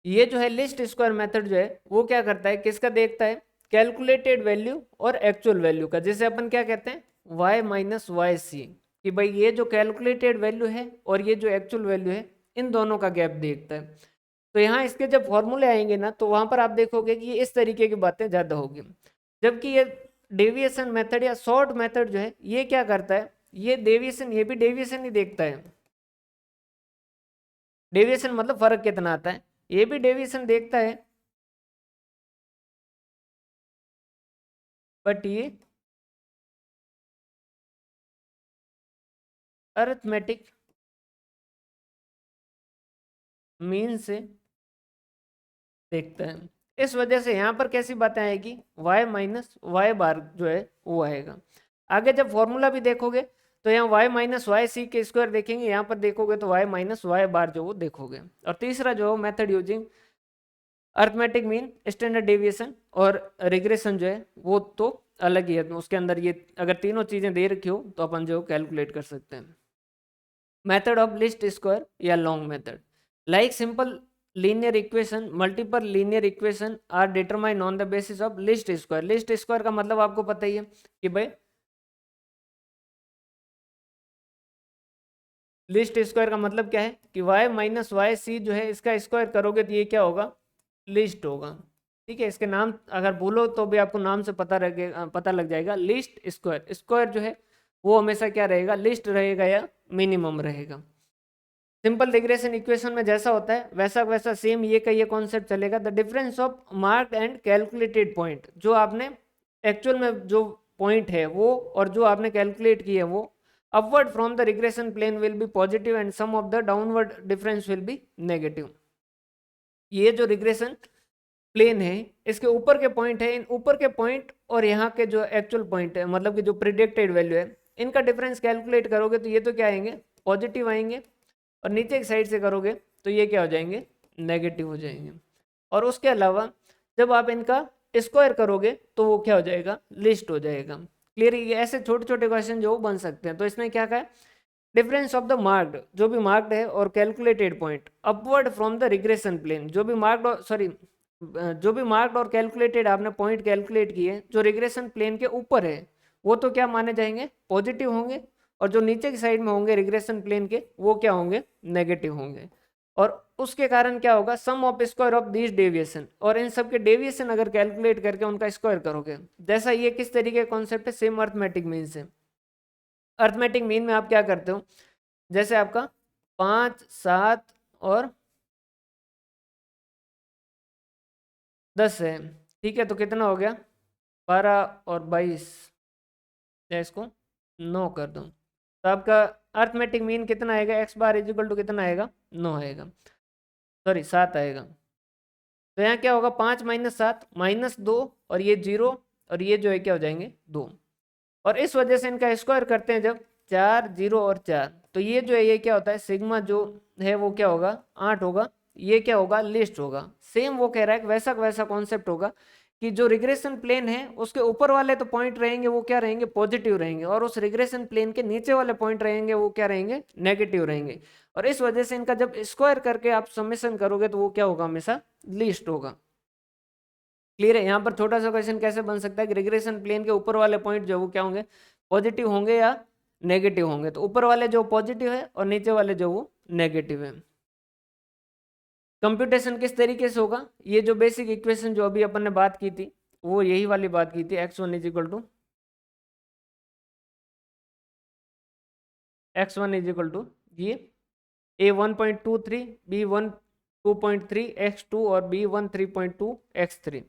ये जो है लिस्ट स्क्वायर मेथड जो है वो क्या करता है, किसका देखता है, कैलकुलेटेड वैल्यू और एक्चुअल वैल्यू का। जैसे अपन क्या कहते हैं, y माइनस वाई सी, कि भाई ये जो कैलकुलेटेड वैल्यू है और ये जो एक्चुअल वैल्यू है इन दोनों का गैप देखता है। तो यहाँ इसके जब फॉर्मूले आएंगे ना तो वहां पर आप देखोगे कि ये इस तरीके की बातें ज्यादा होगी। जबकि ये डेविएशन मेथड या शॉर्ट मेथड जो है ये क्या करता है, ये डेविएशन, ये भी डेविएशन ही देखता है। डेविएशन मतलब फर्क कितना आता है, ये भी डेविएशन देखता है, बट ये अरिथमेटिक मीन से देखता है। इस वजह से यहाँ पर कैसी बातें आएगी, y माइनस वाई बार जो है वो आएगा। आगे जब फॉर्मूला भी देखोगे तो यहाँ y माइनस वाई सी के स्क्वायर देखेंगे, यहाँ पर देखोगे तो y माइनस वाई बार जो वो देखोगे। और तीसरा जो method using arithmetic mean, standard deviation और रिग्रेशन जो है वो तो अलग ही है। तो उसके अंदर ये अगर तीनों चीजें दे रखी हो तो अपन जो कैलकुलेट कर सकते हैं। मेथड ऑफ लिस्ट स्क्वायर या long method, like simple linear equation, multiple linear equation are determine on the basis of least square. Least square का मतलब आपको पता ही है कि भाई लिस्ट स्क्वायर का मतलब क्या है कि y माइनस वाई सी जो है इसका स्क्वायर करोगे तो ये क्या होगा, लिस्ट होगा। ठीक है, इसके नाम अगर भूलो तो भी आपको नाम से पता लग जाएगा। लिस्ट स्क्वायर, स्क्वायर जो है वो हमेशा क्या रहेगा, लिस्ट रहेगा या मिनिमम रहेगा। सिंपल रिग्रेशन इक्वेशन में जैसा होता है वैसा वैसा सेम ये का ये कॉन्सेप्ट चलेगा। The difference of marked and calculated point, जो आपने एक्चुअल में जो पॉइंट है वो और जो आपने कैलकुलेट की है वो, upward from the regression plane will be positive and sum of the downward difference will be negative. ये जो रिग्रेशन प्लेन है इसके ऊपर के पॉइंट है, इन ऊपर के पॉइंट और यहाँ के जो एक्चुअल पॉइंट है मतलब कि जो प्रिडिक्टेड वैल्यू है इनका डिफरेंस कैलकुलेट करोगे तो ये तो क्या आएंगे, पॉजिटिव आएंगे, और नीचे की साइड से करोगे तो ये क्या हो जाएंगे, नेगेटिव हो जाएंगे। और उसके अलावा जब आप इनका स्क्वायर करोगे तो वो क्या हो जाएगा, लिस्ट हो जाएगा। क्लियर, ये ऐसे छोटे छोटे क्वेश्चन जो बन सकते हैं। तो इसने क्या कहा, डिफरेंस ऑफ द मार्क्ड, जो भी मार्क्ड है, और calculated point upward from the regression plane, जो भी मार्क्ड, सॉरी जो भी मार्क्ड और कैलकुलेटेड आपने पॉइंट कैलकुलेट किए जो रिग्रेशन प्लेन के ऊपर है वो तो क्या माने जाएंगे, पॉजिटिव होंगे, और जो नीचे की साइड में होंगे रिग्रेशन प्लेन के वो क्या होंगे, नेगेटिव होंगे। और उसके कारण क्या होगा, sum of square of this deviation, और इन सब के डेविएशन अगर कैलकुलेट करके उनका स्क्वायर करोगे, जैसा ये किस तरीके का कॉन्सेप्ट है, सेम अर्थमेटिक मीन से। अर्थमेटिक मीन में आप क्या करते हो, जैसे आपका 5, 7 और 10 है, ठीक है, तो कितना हो गया, 12 और 22, या इसको 9 कर दो, तो आपका अर्थमेटिक मीन कितना आएगा, X bar is equal to कितना आएगा, 9 आएगा, सॉरी 7 आएगा। तो यहाँ क्या होगा, 5 माइनस 7 माइनस 2, और ये 0, और ये जो है क्या हो जाएंगे, 2। और इस वजह से इनका स्क्वायर करते हैं जब, 4, 0 और 4, तो ये जो है ये क्या होता है, सिग्मा जो है वो क्या होगा, 8 होगा। ये क्या होगा, लिस्ट होगा। सेम वो कह रहा है कि वैसा का वैसा कॉन्सेप्ट होगा कि जो रिग्रेशन प्लेन है उसके ऊपर वाले तो पॉइंट रहेंगे वो क्या रहेंगे, पॉजिटिव रहेंगे, और उस रिग्रेशन प्लेन के नीचे वाले पॉइंट रहेंगे वो क्या रहेंगे, नेगेटिव रहेंगे। और इस वजह से इनका जब स्क्वायर करके आप समेशन करोगे तो वो क्या होगा, हमेशा लिस्ट होगा। क्लियर है, यहाँ पर छोटा सा क्वेश्चन कैसे बन सकता है कि रिग्रेशन प्लेन के ऊपर वाले पॉइंट जो वो क्या होंगे, पॉजिटिव होंगे या नेगेटिव होंगे। तो ऊपर वाले जो पॉजिटिव है और नीचे वाले जो वो नेगेटिव है। कंप्यूटेशन किस तरीके से होगा, ये जो बेसिक इक्वेशन जो अभी अपन ने बात की थी वो यही वाली बात की थी, x1 इज इक्वल टू ये a1.23, b1 2.3, x2 और b1 3.2, x3।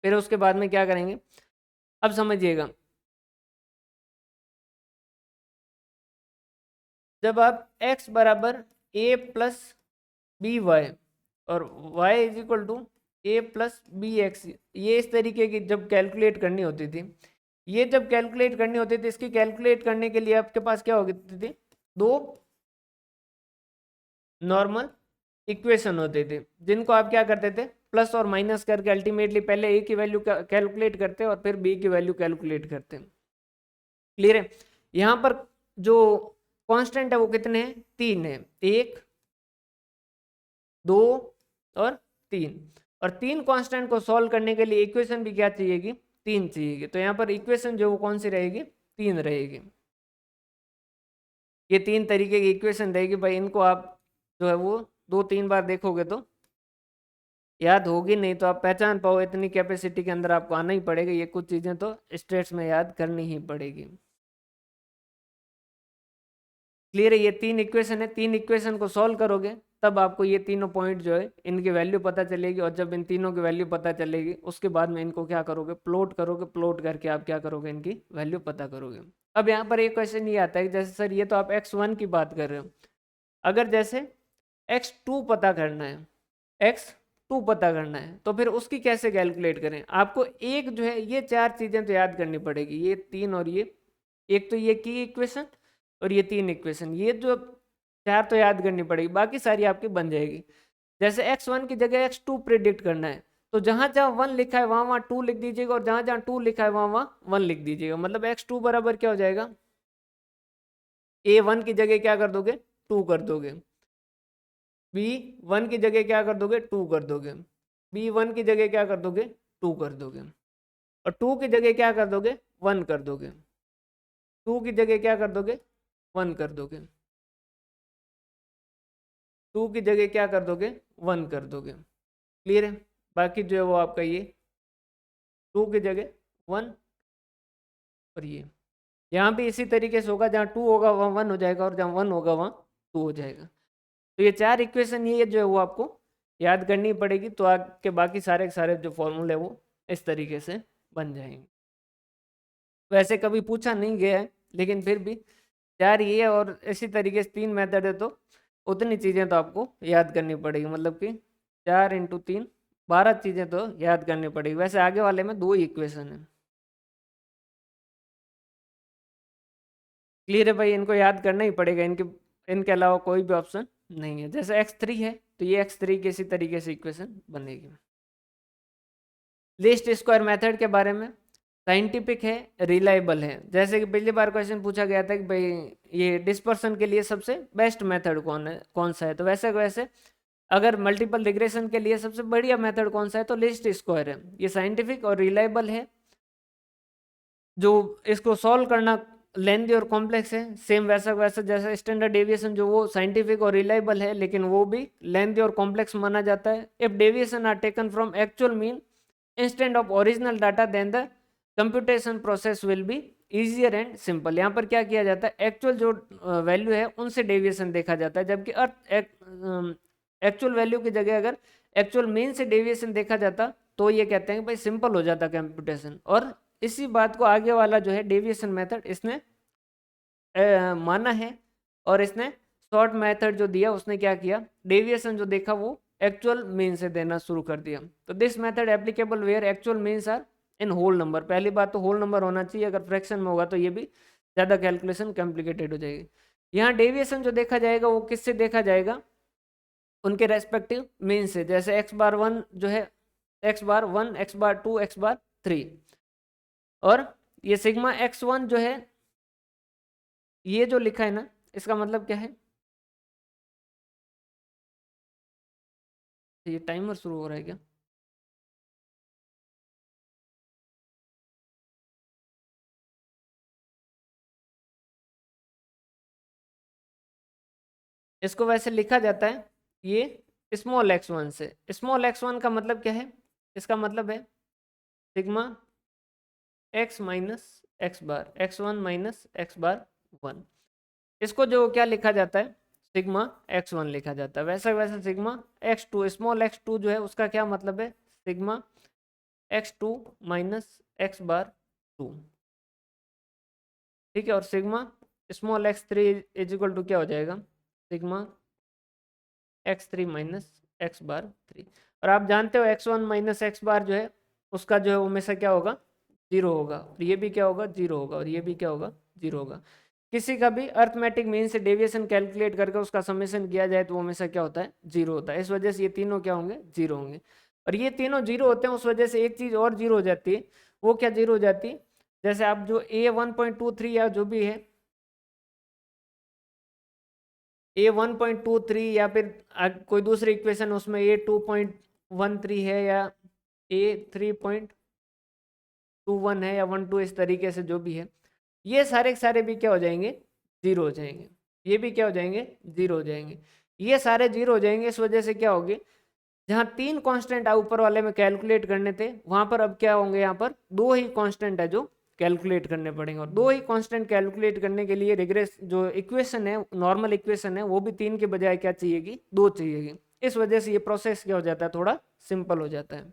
फिर उसके बाद में क्या करेंगे, अब समझिएगा, जब आप x बराबर a प्लस बी वाई और y is equal to a plus B X, ये इस तरीके की जब कैलकुलेट करनी होती थी, ये जब कैलकुलेट करनी होती थी, इसकी कैलकुलेट करने के लिए आपके पास क्या होती थी, दो नॉर्मल इक्वेशन होते थे जिनको आप क्या करते थे, प्लस और माइनस करके अल्टीमेटली पहले ए की वैल्यू कैलकुलेट करते और फिर बी की वैल्यू कैलकुलेट करते। क्लियर है? यहाँ पर जो कांस्टेंट है वो कितने हैं, तीन है, एक, दो और तीन। और तीन कांस्टेंट को सॉल्व करने के लिए इक्वेशन भी क्या चाहिएगी, तीन चाहिएगी। तो यहाँ पर इक्वेशन जो वो कौन सी रहेगी, तीन रहेगी। ये तीन तरीके की इक्वेशन रहेगी भाई, इनको आप जो है वो दो तीन बार देखोगे तो याद होगी, नहीं तो आप पहचान पाओ, इतनी कैपेसिटी के अंदर आपको आना ही पड़ेगा, ये कुछ चीज़ें तो स्टेट्स में याद करनी ही पड़ेगी। क्लियर है? ये तीन इक्वेशन है, तीन इक्वेशन को सॉल्व करोगे तब आपको ये तीनों पॉइंट जो है इनकी वैल्यू पता चलेगी, और जब इन तीनों की वैल्यू पता चलेगी उसके बाद में इनको क्या करोगे, प्लॉट करोगे, प्लॉट करके आप क्या करोगे, इनकी वैल्यू पता करोगे। अब यहाँ पर एक क्वेश्चन ये आता है कि जैसे सर ये तो आप x1 की बात कर रहे हो, अगर जैसे x2 पता करना है, x2 पता करना है तो फिर उसकी कैसे कैलकुलेट करें। आपको एक जो है ये चार चीज़ें तो याद करनी पड़ेगी, ये तीन और ये एक, तो ये की इक्वेशन और ये तीन इक्वेशन, ये जो चार तो याद करनी पड़ेगी, बाकी सारी आपकी बन जाएगी। जैसे x1 की जगह x2 प्रिडिक्ट करना है तो जहां जहां वन लिखा है वहां वहां टू लिख दीजिएगा, और जहां जहां टू लिखा है वहां वहां वन लिख दीजिएगा। मतलब x2 बराबर क्या हो जाएगा, a1 की जगह क्या कर दोगे, टू कर दोगे, b1 की जगह क्या कर दोगे, टू कर दोगे, b1 की जगह क्या कर दोगे, टू कर दोगे, और टू की जगह क्या कर दोगे, वन कर दोगे, टू की जगह क्या कर दोगे, वन कर दोगे, टू की जगह क्या कर दोगे, वन कर दोगे। क्लियर है? बाकी जो है वो आपका ये टू की जगह वन, और ये यहाँ भी इसी तरीके से होगा, जहाँ टू होगा वहाँ वन हो जाएगा, और जहाँ वन होगा वहाँ टू हो जाएगा। तो ये चार इक्वेशन ये जो है वो आपको याद करनी पड़ेगी, तो आपके बाकी सारे के सारे जो फॉर्मूले वो इस तरीके से बन जाएंगे। वैसे कभी पूछा नहीं गया है, लेकिन फिर भी चार ये है और इसी तरीके से तीन मेथड है, तो उतनी चीज़ें तो आपको याद करनी पड़ेगी। मतलब कि 4 × 3 12 चीज़ें तो याद करनी पड़ेगी। वैसे आगे वाले में दो इक्वेशन है। क्लियर है भाई? इनको याद करना ही पड़ेगा, इनके अलावा कोई भी ऑप्शन नहीं है। जैसे x3 है तो ये x3 की इसी तरीके से इक्वेशन बनेगी। लीस्ट स्क्वायर मेथड के बारे में, साइंटिफिक है, रिलायबल है। जैसे कि पिछली बार क्वेश्चन पूछा गया था कि भाई ये डिस्पर्सन के लिए सबसे बेस्ट मेथड कौन सा है, तो वैसे वैसे अगर मल्टीपल रिग्रेशन के लिए सबसे बढ़िया मेथड कौन सा है, तो लीस्ट स्क्वायर है। ये साइंटिफिक और रिलायबल है। जो इसको सॉल्व करना लेंथी और कॉम्प्लेक्स है, सेम वैसा वैसा जैसा स्टैंडर्ड डेविएशन जो वो साइंटिफिक और रिलायबल है, लेकिन वो भी लेंथी और कॉम्प्लेक्स माना जाता है। If deviation are taken from actual mean instead of original data, then the computation process will be easier and simple. यहाँ पर क्या किया जाता है, एक्चुअल जो वैल्यू है उनसे डेविएशन देखा जाता है, जबकि एक्चुअल वैल्यू की जगह अगर एक्चुअल मीन से डेविएशन देखा जाता तो ये कहते हैं कि भाई सिंपल हो जाता कंप्यूटेशन। और इसी बात को आगे वाला जो है डेविएशन मेथड इसने माना है, और इसने शॉर्ट मेथड जो दिया उसने क्या किया, डेविएशन जो देखा वो एक्चुअल मीन से देना शुरू कर दिया। तो this method applicable where actual means are in whole number. पहली बात तो होल नंबर होना चाहिए, अगर फ्रैक्शन में होगा तो ये भी ज़्यादा कैलकुलेशन कॉम्प्लिकेटेड हो जाएगी। यहाँ डेविएशन जो देखा जाएगा वो किससे देखा जाएगा, उनके रेस्पेक्टिव मीन से। जैसे x⁻1 जो है x⁻1, x⁻2, x⁻3, और ये सिग्मा x1 जो है ये जो लिखा है ना, इसका मतलब क्या है, ये टाइमर शुरू हो रहा है क्या? इसको वैसे लिखा जाता है ये स्मॉल x1 से। स्मॉल x1 का मतलब क्या है, इसका मतलब है सिग्मा x माइनस एक्स बार, x1 माइनस एक्स बार 1। इसको जो क्या लिखा जाता है, सिग्मा x1 लिखा जाता है। वैसा वैसा सिग्मा x2, स्मॉल x2 जो है उसका क्या मतलब है, सिग्मा x2 माइनस एक्स बार 2। ठीक है, और sigma small x3 is equal to क्या हो जाएगा, सिग्मा x3 माइनस एक्स बार 3। और आप जानते हो x1 माइनस एक्स बार जो है उसका जो है वो हमेशा क्या होगा, जीरो होगा, और ये भी क्या होगा, जीरो होगा, और ये भी क्या होगा, जीरो होगा। किसी का भी अर्थमेटिक मीन से डेविएशन कैलकुलेट करके उसका समेशन किया जाए तो वो हमेशा क्या होता है, जीरो होता है। इस वजह से ये तीनों क्या होंगे, जीरो होंगे। और ये तीनों जीरो होते हैं, उस वजह से एक चीज और जीरो हो जाती है। वो क्या जीरो हो जाती है, जैसे आप जो A1.23 या जो भी है A1.23 या फिर कोई दूसरी इक्वेशन उसमें A2.13 है या A3.21 है या 12, इस तरीके से जो भी है, ये सारे के सारे भी क्या हो जाएंगे, जीरो हो जाएंगे। ये भी क्या हो जाएंगे, जीरो हो जाएंगे। ये सारे जीरो हो जाएंगे। इस वजह से क्या होगी, जहां तीन कांस्टेंट ऊपर वाले में कैलकुलेट करने थे, वहां पर अब क्या होंगे, यहाँ पर दो ही कांस्टेंट है जो कैलकुलेट करने पड़ेंगे। और दो ही कांस्टेंट कैलकुलेट करने के लिए रिग्रेस जो इक्वेशन है, नॉर्मल इक्वेशन है, वो भी तीन के बजाय क्या चाहिएगी, दो चाहिएगी। इस वजह से ये प्रोसेस क्या हो जाता है, थोड़ा सिंपल हो जाता है।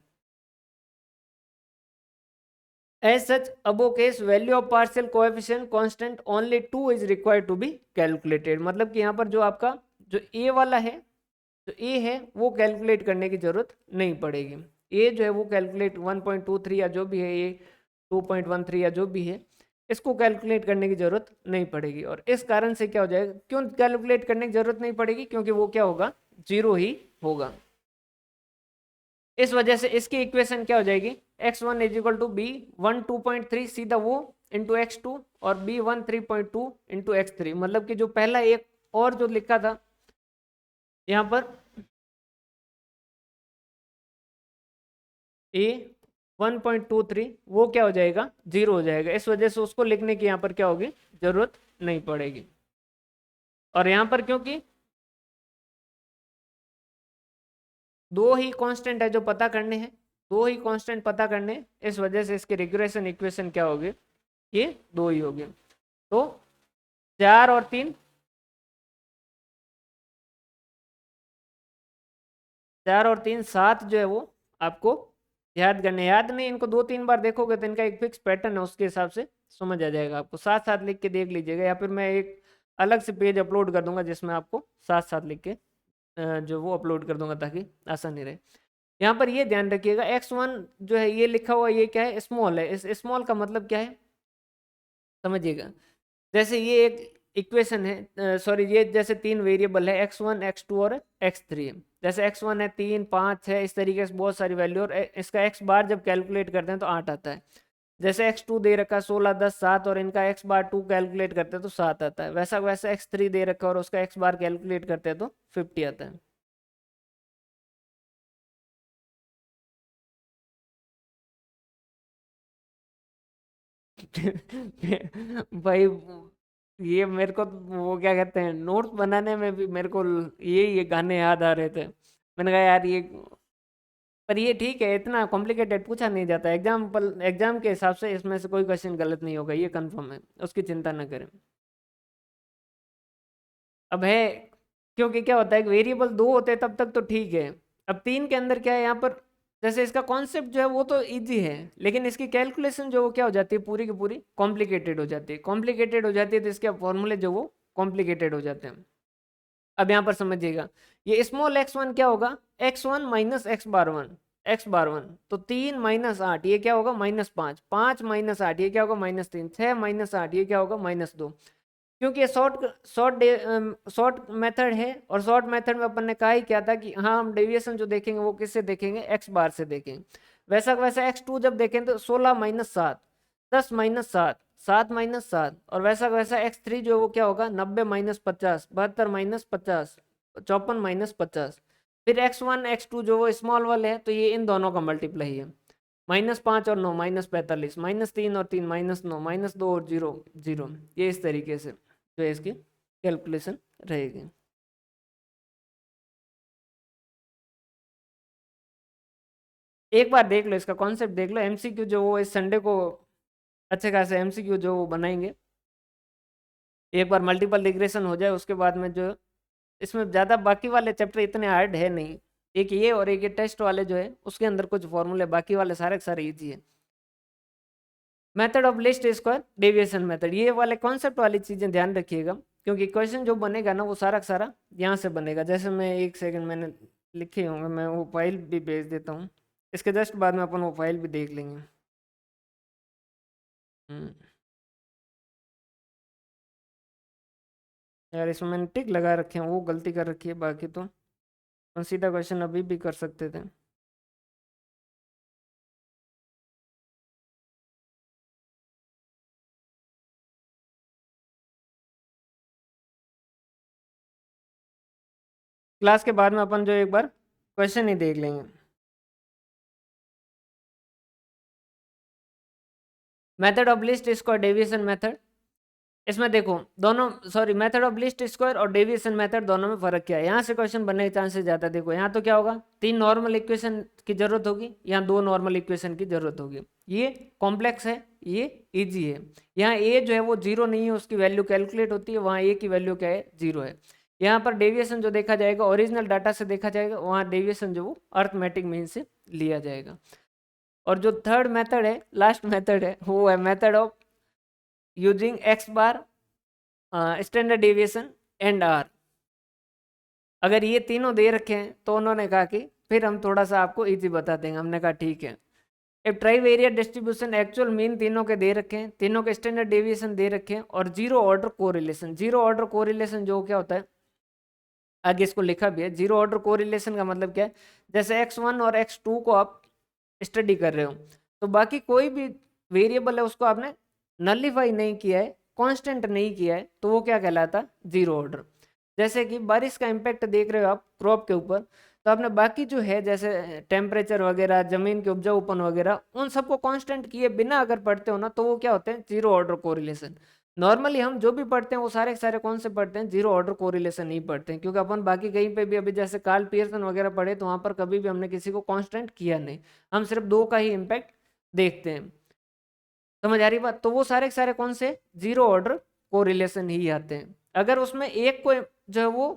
As such, above case, value of partial coefficient constant only 2 is required to be calculated। मतलब कि यहाँ पर जो आपका जो a वाला है, जो a है वो कैलकुलेट करने की जरूरत नहीं पड़ेगी। a जो है वो कैलकुलेट 1.23 या जो भी है, ये 2.13 या जो भी है, इसको कैलकुलेट करने की जरूरत नहीं पड़ेगी। और इस कारण से क्या हो जाएगा, क्यों कैलकुलेट करने की जरूरत नहीं पड़ेगी, क्योंकि वो क्या होगा, जीरो ही होगा। इस वजह से इसकी इक्वेशन क्या हो जाएगी, x1 is equal to B1 2.3 सीधा वो इंटू x2 और B1 3.2 इंटू x3। मतलब कि जो पहला एक और जो लिखा था यहाँ पर A 1.23, वो क्या हो जाएगा, जीरो हो जाएगा। इस वजह से उसको लिखने की यहाँ पर क्या होगी, जरूरत नहीं पड़ेगी। और यहाँ पर क्योंकि दो ही कांस्टेंट है जो पता करने हैं, दो ही कांस्टेंट पता करने हैं, इस वजह से इसके रिग्रेशन इक्वेशन क्या होगी, ये दो ही होगी। तो 4 और 3, 4 और 3 7 जो है वो आपको याद करने, याद नहीं, इनको 2-3 बार देखोगे तो इनका एक फिक्स पैटर्न है, उसके हिसाब से समझ आ जाएगा आपको। साथ साथ लिख के देख लीजिएगा, या फिर मैं एक अलग से पेज अपलोड कर दूंगा जिसमें आपको साथ साथ लिख के जो वो अपलोड कर दूंगा ताकि आसानी रहे। यहाँ पर ये ध्यान रखिएगा, x1 जो है ये लिखा हुआ, ये क्या है, स्मॉल है। इस स्मॉल का मतलब क्या है, समझिएगा। जैसे ये एक इक्वेशन है, सॉरी, ये जैसे तीन वेरिएबल है x1 x2 और x3। जैसे x1 है 3 5 6, इस तरीके से बहुत सारी वैल्यू, और इसका x बार जब कैलकुलेट करते हैं तो 8 आता है। जैसे x2 दे रखा है 16 10 7, और इनका x बार 2 कैलकुलेट करते हैं तो 7 आता है। वैसा वैसा x3 दे रखा है और उसका x बार कैलकुलेट करते हैं तो 50 आता है। भाई ये मेरे को वो क्या कहते हैं, नोट्स बनाने में भी मेरे को ये गाने याद आ रहे थे। मैंने कहा यार ये, पर ये ठीक है, इतना कॉम्प्लिकेटेड पूछा नहीं जाता। एग्जाम्पल एग्जाम के हिसाब से इसमें से कोई क्वेश्चन गलत नहीं होगा, ये कंफर्म है, उसकी चिंता ना करें। अब है, क्योंकि क्या होता है, वेरिएबल दो होते हैं तब तक तो ठीक है। अब तीन के अंदर क्या है यहाँ पर, जैसे इसका कॉन्सेप्ट जो है वो तो इजी है, लेकिन इसकी कैलकुलेशन जो वो क्या हो जाती है, पूरी की पूरी कॉम्प्लिकेटेड हो जाती है। कॉम्प्लिकेटेड हो जाती है तो इसके फॉर्मूले जो वो कॉम्प्लिकेटेड हो जाते हैं। अब यहाँ पर समझिएगा, ये स्मॉल x1 क्या होगा, x1 माइनस एक्स बार वन, तो 3 - 8 ये क्या होगा, -5, 5 - 8 ये क्या होगा, -3, 6 - 8 ये क्या होगा, -2। क्योंकि ये शॉर्ट शॉर्ट मेथड है, और शॉर्ट मेथड में अपन ने कहा ही क्या था कि हाँ, हम डेविएशन जो देखेंगे वो किससे देखेंगे, एक्स बार से देखेंगे। वैसा वैसा x2 जब देखें तो 16 - 7 10 - 7 7 - 7, और वैसा वैसा x3 जो वो क्या होगा, 90 - 50 72 - 50 54 - 50। फिर x1 x2 जो वो स्मॉल वाले है, तो ये इन दोनों का मल्टीप्लाई है। -5 और 9 -45, -3 और 3 -9 -2 और 0 0। ये इस तरीके से जो है इसकी कैलकुलेशन रहेगी। एक बार देख लो, इसका कॉन्सेप्ट देख लो, एमसीक्यू जो वो इस संडे को अच्छे खासे एमसीक्यू जो वो बनाएंगे। एक बार मल्टीपल रिग्रेशन हो जाए उसके बाद में जो इसमें ज़्यादा बाकी वाले चैप्टर इतने हार्ड है नहीं। एक ये और एक ये टेस्ट वाले जो है उसके अंदर कुछ फॉर्मूले, बाकी वाले सारे के सारे इजी है। Method of least square deviation method, ये वाले कॉन्सेप्ट वाली चीजें ध्यान रखिएगा, क्योंकि क्वेश्चन जो बनेगा ना वो सारा का सारा यहाँ से बनेगा। जैसे मैं एक सेकंड मैंने लिखे होंगे, मैं वो फाइल भी भेज देता हूँ, इसके जस्ट बाद में अपन वो फाइल भी देख लेंगे। हम्म, यार इसमें मैंने टिक लगा रखे हैं, वो गलती कर रखी है, बाकी तो अपन सीधा क्वेश्चन अभी भी कर सकते थे। क्लास के बाद में अपन जो एक बार क्वेश्चन ही देख लेंगे। Method of least square deviation method, इसमें देखो दोनों, sorry, method of least square और डेविएशन मेथड दोनों में फर्क क्या है। यहाँ से क्वेश्चन बनने के चांसेस ज्यादा, देखो यहाँ तो क्या होगा, 3 नॉर्मल इक्वेशन की जरूरत होगी, यहाँ 2 नॉर्मल इक्वेशन की जरूरत होगी। ये कॉम्प्लेक्स है, ये इजी है। यहाँ ए जो है वो 0 नहीं है, उसकी वैल्यू कैलकुलेट होती है, वहाँ ए की वैल्यू क्या है, 0 है। यहाँ पर डेविएशन जो देखा जाएगा ओरिजिनल डाटा से देखा जाएगा, वहाँ डेविएशन जो वो अर्थमेटिक मीन से लिया जाएगा। और जो थर्ड मेथड है, लास्ट मेथड है, वो है method of using X bar, standard deviation and R. अगर ये तीनों दे रखे हैं तो उन्होंने कहा कि फिर हम थोड़ा सा आपको इजी बता देंगे। हमने कहा ठीक है। एक ट्राइवेरिएट डिस्ट्रीब्यूशन एक्चुअल मीन तीनों के दे रखे हैं, तीनों के स्टैंडर्ड डेविएशन दे रखे हैं, और zero order correlation. Zero order correlation जो क्या होता है, आगे इसको लिखा भी है। जीरो ऑर्डर कोरिलेशन का मतलब क्या है, जैसे x1 और x2 को आप स्टडी कर रहे हो, तो बाकी कोई भी वेरिएबल है उसको आपने नलिफाई नहीं किया है, कांस्टेंट नहीं किया है, तो वो क्या कहलाता, जीरो ऑर्डर। जैसे कि बारिश का इम्पैक्ट देख रहे हो आप क्रॉप के ऊपर, तो आपने बाकी जो है जैसे टेम्परेचर वगैरह, जमीन के उपजाऊपन वगैरह, उन सबको कांस्टेंट किए बिना अगर पढ़ते हो ना, तो वो क्या होते हैं, जीरो ऑर्डर कोरिलेशन। नॉर्मली हम जो भी पढ़ते हैं वो सारे के सारे कौन से पढ़ते हैं, जीरो ऑर्डर कोरिलेशन नहीं पढ़ते हैं, क्योंकि अपन बाकी कहीं पे भी अभी जैसे कार्ल पियर्सन वगैरह पढ़े तो वहां पर कभी भी हमने किसी को कांस्टेंट किया नहीं, हम सिर्फ दो का ही इम्पैक्ट देखते हैं। समझ आ रही बात, तो वो सारे के सारे कौन से, जीरो ऑर्डर कोरिलेशन ही आते हैं। अगर उसमें एक को जो है वो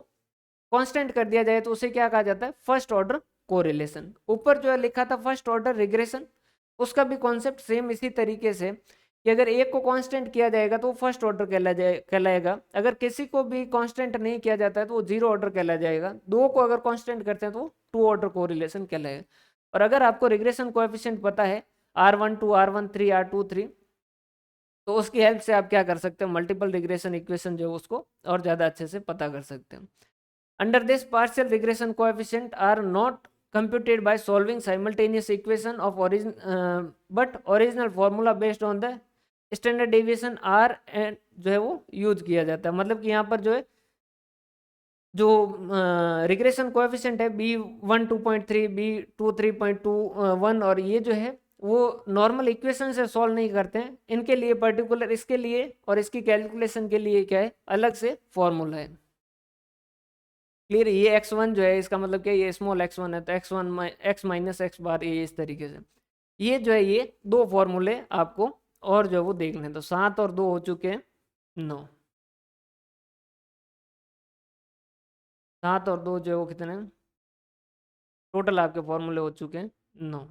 कांस्टेंट कर दिया जाए तो उसे क्या कहा जाता है, फर्स्ट ऑर्डर कोरिलेशन। ऊपर जो है लिखा था फर्स्ट ऑर्डर रिग्रेशन, उसका भी कॉन्सेप्ट सेम इसी तरीके से, कि अगर एक को कांस्टेंट किया जाएगा तो वो फर्स्ट ऑर्डर कहलाएगा, अगर किसी को भी कांस्टेंट नहीं किया जाता है तो वो जीरो ऑर्डर कहला जाएगा, दो को अगर कांस्टेंट करते हैं तो वो टू ऑर्डर कोरिलेशन कहलाएगा। और अगर आपको रिग्रेशन कोएफिशिएंट पता है R12 R13 R23, तो उसकी हेल्प से आप क्या कर सकते हो, मल्टीपल रिग्रेशन इक्वेशन जो है उसको और ज़्यादा अच्छे से पता कर सकते हैं। Under this, partial regression coefficient are not computed by solving simultaneous equation of origin, but original formula based on the standard deviation R and जो है वो यूज किया जाता है। मतलब कि यहाँ पर जो है जो रिग्रेशन कोएफिशिएंट है B1 2.3 B2 3.21 और ये जो है वो नॉर्मल इक्वेशन से सॉल्व नहीं करते हैं, इनके लिए पर्टिकुलर, इसके लिए और इसकी कैलकुलेशन के लिए क्या है, अलग से फॉर्मूला है। क्लियर, ये x1 जो है इसका मतलब क्या है, ये स्मॉल x1 है तो x1 x माइनस एक्स बार, ये इस तरीके से। ये जो है ये दो फॉर्मूले आपको और जो है वो देख लें, तो 7 और 2 हो चुके हैं 9। 7 और 2 जो है वो कितने, टोटल आपके फॉर्मूले हो चुके हैं 9।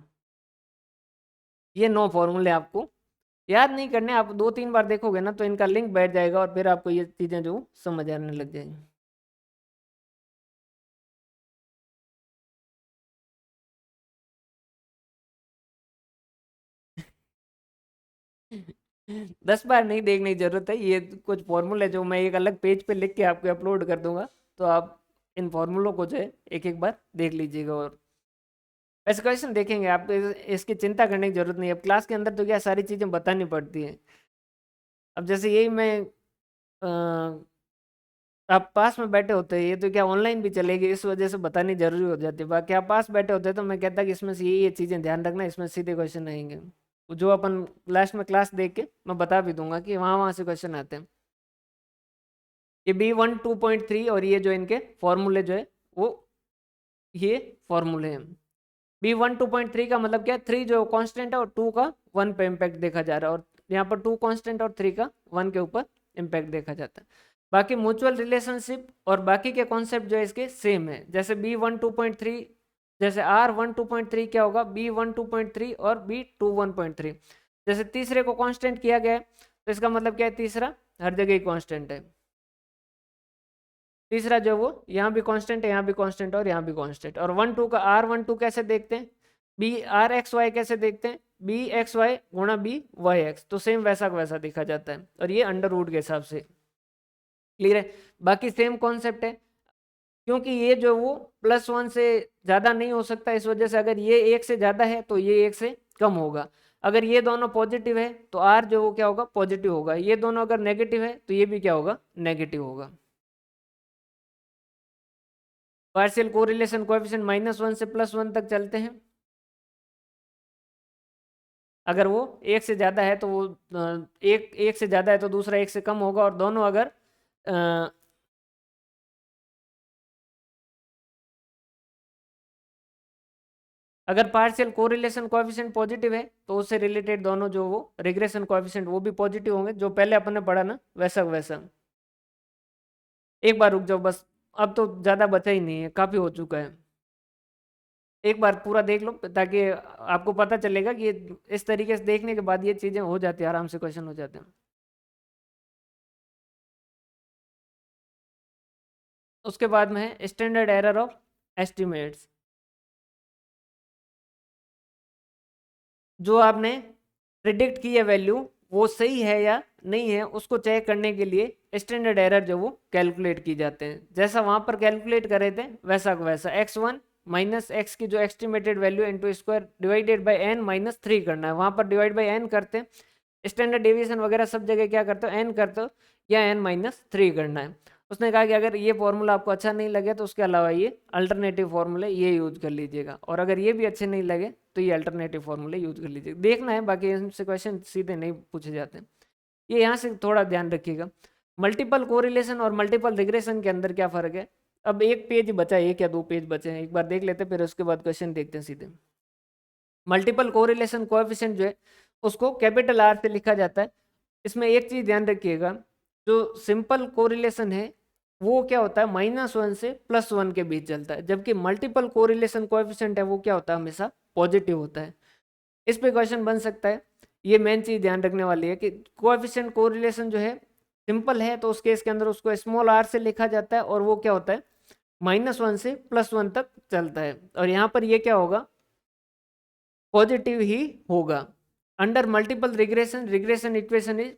ये 9 फॉर्मूले आपको याद नहीं करने, आप 2-3 बार देखोगे ना तो इनका लिंक बैठ जाएगा और फिर आपको ये चीज़ें जो समझ आने लग जाएंगी। 10 बार नहीं देखने की जरूरत है, ये कुछ फॉर्मूले जो मैं एक अलग पेज पे लिख के आपको अपलोड कर दूंगा, तो आप इन फॉर्मूलों को जो है एक एक बार देख लीजिएगा। और वैसे क्वेश्चन देखेंगे आप, इसकी चिंता करने की जरूरत नहीं है। अब क्लास के अंदर तो क्या सारी चीज़ें बतानी पड़ती हैं। अब जैसे यही मैं आप पास में बैठे होते हैं, ये तो क्या ऑनलाइन भी चलेगी, इस वजह से बतानी जरूरी हो जाती है। बाकी आप पास बैठे होते हैं तो मैं कहता कि इसमें से ये चीज़ें ध्यान रखना, इसमें सीधे क्वेश्चन आएंगे, जो अपन लास्ट में क्लास देख के मैं बता भी दूंगा कि वहाँ वहाँ से क्वेश्चन आते हैं। ये B1 2.3 और ये जो इनके फॉर्मूले जो है वो ये फॉर्मूले हैं। B1 2.3 का मतलब क्या है, 3 जो कांस्टेंट है और 2 का 1 पे इम्पैक्ट देखा जा रहा है, और यहाँ पर 2 कांस्टेंट और 3 का 1 के ऊपर इम्पैक्ट देखा जाता है। बाकी म्यूचुअल रिलेशनशिप और बाकी के कॉन्सेप्ट जो है इसके सेम है। जैसे B1 2.3, जैसे R1 2.3 क्या होगा, B1 2.3 और B2 1.3। जैसे तीसरे को कांस्टेंट किया गया है तो इसका मतलब क्या है, तीसरा हर जगह ही कांस्टेंट है। तीसरा जो वो यहाँ भी कांस्टेंट है, यहाँ भी कांस्टेंट और यहाँ भी कांस्टेंट। और 1 2 का R12 कैसे देखते हैं, बी आर एक्स वाई कैसे देखते हैं, बी एक्स वाई गुणा बी वाई एक्स, तो सेम वैसा का वैसा देखा जाता है और ये अंडर रूट के हिसाब से। क्लियर है, बाकी सेम कॉन्सेप्ट है। क्योंकि ये जो वो +1 से ज़्यादा नहीं हो सकता, इस वजह से अगर ये 1 से ज़्यादा है तो ये 1 से कम होगा। अगर ये दोनों पॉजिटिव है तो आर जो वो क्या होगा, पॉजिटिव होगा। ये दोनों अगर नेगेटिव है तो ये भी क्या होगा, नेगेटिव होगा। पार्शियल कोरिलेशन कोएफिशिएंट -1 से +1 तक चलते हैं। अगर वो 1 से ज़्यादा है तो वो एक से ज़्यादा है तो दूसरा 1 से कम होगा, और दोनों अगर अ, अगर पार्शियल कोरिलेशन कोएफिशिएंट पॉजिटिव है तो उससे रिलेटेड दोनों जो वो रिग्रेशन कोएफिशिएंट वो भी पॉजिटिव होंगे, जो पहले अपन ने पढ़ा ना वैसा वैसा। एक बार रुक जाओ बस, अब तो ज़्यादा बचा ही नहीं है, काफ़ी हो चुका है। एक बार पूरा देख लो ताकि आपको पता चलेगा कि इस तरीके से देखने के बाद ये चीज़ें हो जाती है, आराम से क्वेश्चन हो जाते हैं। उसके बाद में है स्टैंडर्ड एरर ऑफ एस्टिमेट्स। जो आपने प्रिडिक्ट की है वैल्यू वो सही है या नहीं है, उसको चेक करने के लिए स्टैंडर्ड एरर जो वो कैलकुलेट की जाते हैं। जैसा वहां पर कैलकुलेट करे थे वैसा को वैसा x1 माइनस एक्स की जो estimated value into square divided by n -3 करना है। वहां पर डिवाइड बाई n करते हैं, स्टैंडर्ड डेविएशन वगैरह सब जगह क्या करते हो, n करते हो या n-3 करना है। उसने कहा कि अगर ये फॉर्मूला आपको अच्छा नहीं लगे तो उसके अलावा ये अल्टरनेटिव फॉर्मूले ये यूज कर लीजिएगा, और अगर ये भी अच्छे नहीं लगे तो ये अल्टरनेटिव फॉर्मूले यूज कर लीजिएगा। देखना है, बाकी इनसे क्वेश्चन सीधे नहीं पूछे जाते। ये यहाँ से थोड़ा ध्यान रखिएगा। मल्टीपल कोरिलेशन और मल्टीपल रिग्रेशन के अंदर क्या फ़र्क है। अब एक पेज बचा है, एक या 2 पेज बचे हैं, एक बार देख लेते हैं फिर उसके बाद क्वेश्चन देखते हैं सीधे। मल्टीपल कोरिलेशन कोएफिशिएंट जो है उसको कैपिटल आर से लिखा जाता है। इसमें एक चीज़ ध्यान रखिएगा, जो सिंपल कोरिलेशन है वो क्या होता है -1 से +1 के बीच चलता है, जबकि मल्टीपल कोरिलेशन कोएफिशिएंट है वो क्या होता है, हमेशा पॉजिटिव होता है। इस पे क्वेश्चन बन सकता है। ये मेन चीज़ ध्यान रखने वाली है कि कोएफिशिएंट कोरिलेशन जो है सिंपल है तो उस केस के अंदर उसको स्मॉल आर से लिखा जाता है, और वो क्या होता है -1 से +1 तक चलता है। और यहाँ पर ये क्या होगा, पॉजिटिव ही होगा। Under multiple regression, regression equation is,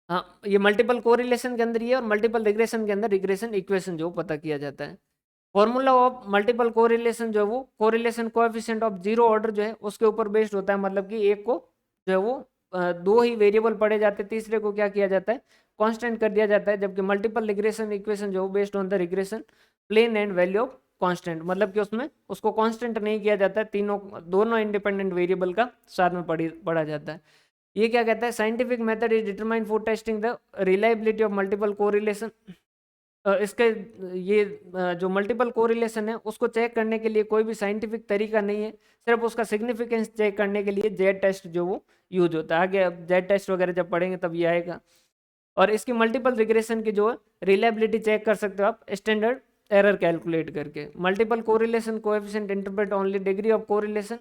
हाँ ये मल्टीपल कोरिलेशन के अंदर ये, और मल्टीपल रिग्रेशन के अंदर रिग्रेशन इक्वेशन जो पता किया जाता है। फॉर्मूला ऑफ मल्टीपल कोरिलेशन जो है वो correlation coefficient of zero order जो है उसके ऊपर बेस्ड होता है। मतलब कि एक को जो है वो दो ही वेरिएबल पढ़े जाते हैं, तीसरे को क्या किया जाता है, कांस्टेंट कर दिया जाता है। जबकि मल्टीपल रिग्रेशन इक्वेशन जो based on the regression plane and value of constant, मतलब कि उसमें उसको कांस्टेंट नहीं किया जाता है, तीनों दोनों इंडिपेंडेंट वेरिएबल का साथ में पढ़ा जाता है। ये क्या कहता है, scientific method is determine for testing the reliability of multiple correlation. इसके ये जो मल्टीपल कोरिलेशन है उसको चेक करने के लिए कोई भी साइंटिफिक तरीका नहीं है, सिर्फ उसका सिग्निफिकेंस चेक करने के लिए जेड टेस्ट जो वो यूज होता है। आगे अब जेड टेस्ट वगैरह जब पढ़ेंगे तब ये आएगा। और इसकी मल्टीपल रिग्रेशन की जो रिलायबिलिटी चेक कर सकते हो आप स्टैंडर्ड एरर कैलकुलेट करके। Multiple correlation coefficient interpret only degree of correlation,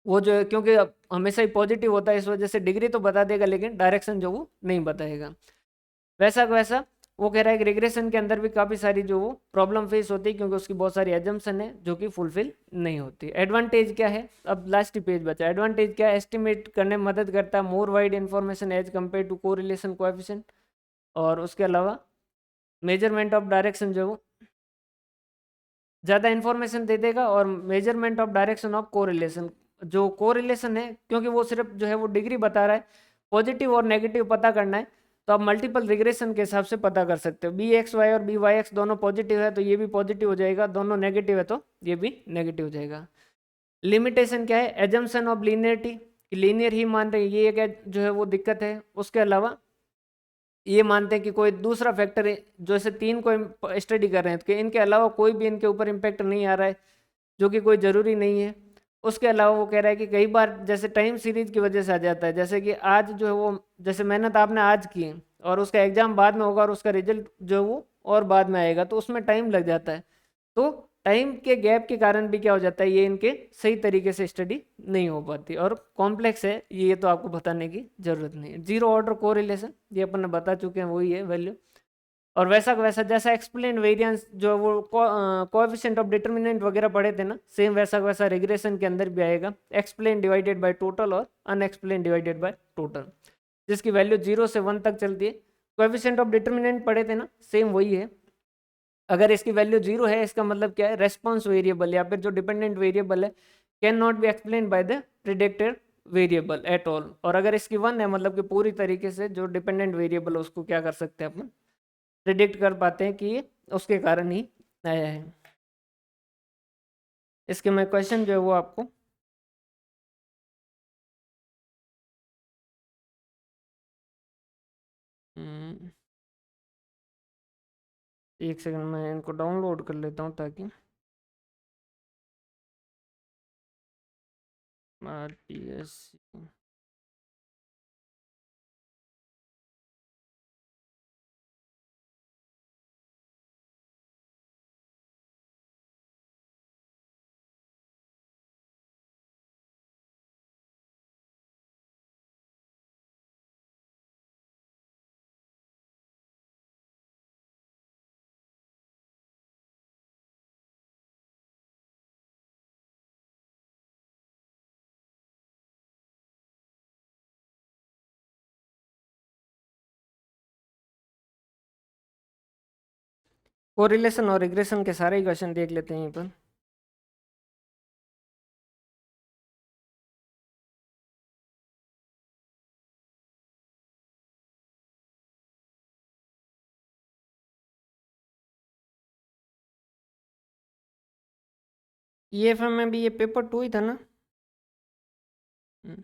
वो जो है क्योंकि अब हमेशा ही पॉजिटिव होता है इस वजह से डिग्री तो बता देगा लेकिन डायरेक्शन जो वो नहीं बताएगा। वैसा का वैसा वो कह रहा है कि रिग्रेशन के अंदर भी काफ़ी सारी जो वो प्रॉब्लम फेस होती है, क्योंकि उसकी बहुत सारी एजम्पशन है जो कि फुलफिल नहीं होती। एडवांटेज क्या है, अब लास्ट ही पेज बचा। एडवांटेज क्या है, एस्टिमेट करने में मदद करता है, more wide information as compare to correlation coefficient. और उसके अलावा मेजरमेंट ऑफ डायरेक्शन जो ज़्यादा इन्फॉर्मेशन दे देगा, और measurement of direction of correlation, जो कोरिलेशन है क्योंकि वो सिर्फ जो है वो डिग्री बता रहा है, पॉजिटिव और नेगेटिव पता करना है तो आप मल्टीपल रिग्रेशन के हिसाब से पता कर सकते हो। बी एक्स वाई और बी वाई एक्स दोनों पॉजिटिव है तो ये भी पॉजिटिव हो जाएगा, दोनों नेगेटिव है तो ये भी नेगेटिव हो जाएगा। लिमिटेशन क्या है, एजम्पशन ऑफ लीनियरिटी, लीनियर ही मान रहे हैं, ये एक जो है वो दिक्कत है। उसके अलावा ये मानते हैं कि कोई दूसरा फैक्टर है, जैसे 3 को स्टडी कर रहे हैं कि इनके अलावा कोई भी इनके ऊपर इम्पैक्ट नहीं आ रहा है, जो कि कोई ज़रूरी नहीं है। उसके अलावा वो कह रहा है कि कई बार जैसे टाइम सीरीज की वजह से आ जाता है, जैसे कि आज जो है वो जैसे मेहनत आपने आज की है और उसका एग्ज़ाम बाद में होगा और उसका रिजल्ट जो है वो और बाद में आएगा तो उसमें टाइम लग जाता है, तो टाइम के गैप के कारण भी क्या हो जाता है, ये इनके सही तरीके से स्टडी नहीं हो पाती और कॉम्प्लेक्स है ये तो आपको बताने की जरूरत नहीं है। जीरो ऑर्डर कोरिलेशन ये अपन ने बता चुके हैं, वही है वैल्यू। और वैसा का वैसा जैसा एक्सप्लेन वेरिएंस जो वो कोएफिशिएंट ऑफ डिटर्मिनेंट वगैरह पढ़े थे ना, सेम वैसा का वैसा रिग्रेशन के अंदर भी आएगा, एक्सप्लेन डिवाइडेड बाय टोटल और अनएक्सप्लेन डिवाइडेड बाय टोटल, जिसकी वैल्यू 0 से 1 तक चलती है। कोएफिशिएंट ऑफ डिटर्मिनेंट पढ़े थे ना, सेम वही है। अगर इसकी वैल्यू 0 है इसका मतलब क्या है, रेस्पॉन्स वेरिएबल या फिर जो डिपेंडेंट वेरिएबल है can not be explain by the predicted variable at all. और अगर इसकी 1 है मतलब कि पूरी तरीके से जो डिपेंडेंट वेरिएबल उसको क्या कर सकते हैं अपन, प्रिडिक्ट कर पाते हैं कि ये उसके कारण ही आया है। इसके मैं क्वेश्चन जो है वो आपको हम्म, एक सेकंड में इनको डाउनलोड कर लेता हूँ ताकि RTS कोरिलेशन और रिग्रेशन के सारे ही क्वेश्चन देख लेते हैं यहीं पर। EFM में भी ये पेपर 2 ही था ना। हम्म,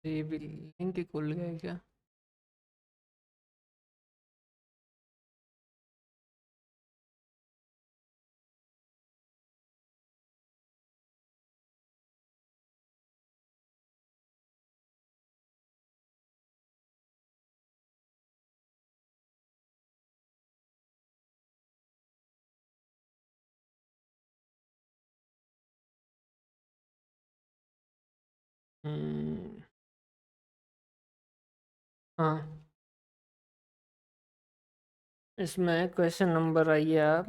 ये भी लिंक ही खुल गया है क्या। हम्म, हाँ इसमें क्वेश्चन नंबर आइए आप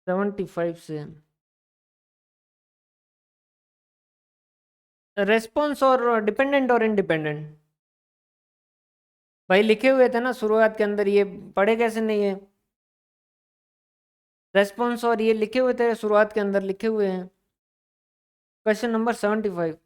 75 से। रेस्पॉन्स और डिपेंडेंट और इंडिपेंडेंट भाई लिखे हुए थे ना शुरुआत के अंदर, ये पढ़े कैसे नहीं है। रेस्पॉन्स और ये लिखे हुए थे शुरुआत के अंदर, लिखे हुए हैं क्वेश्चन नंबर 75।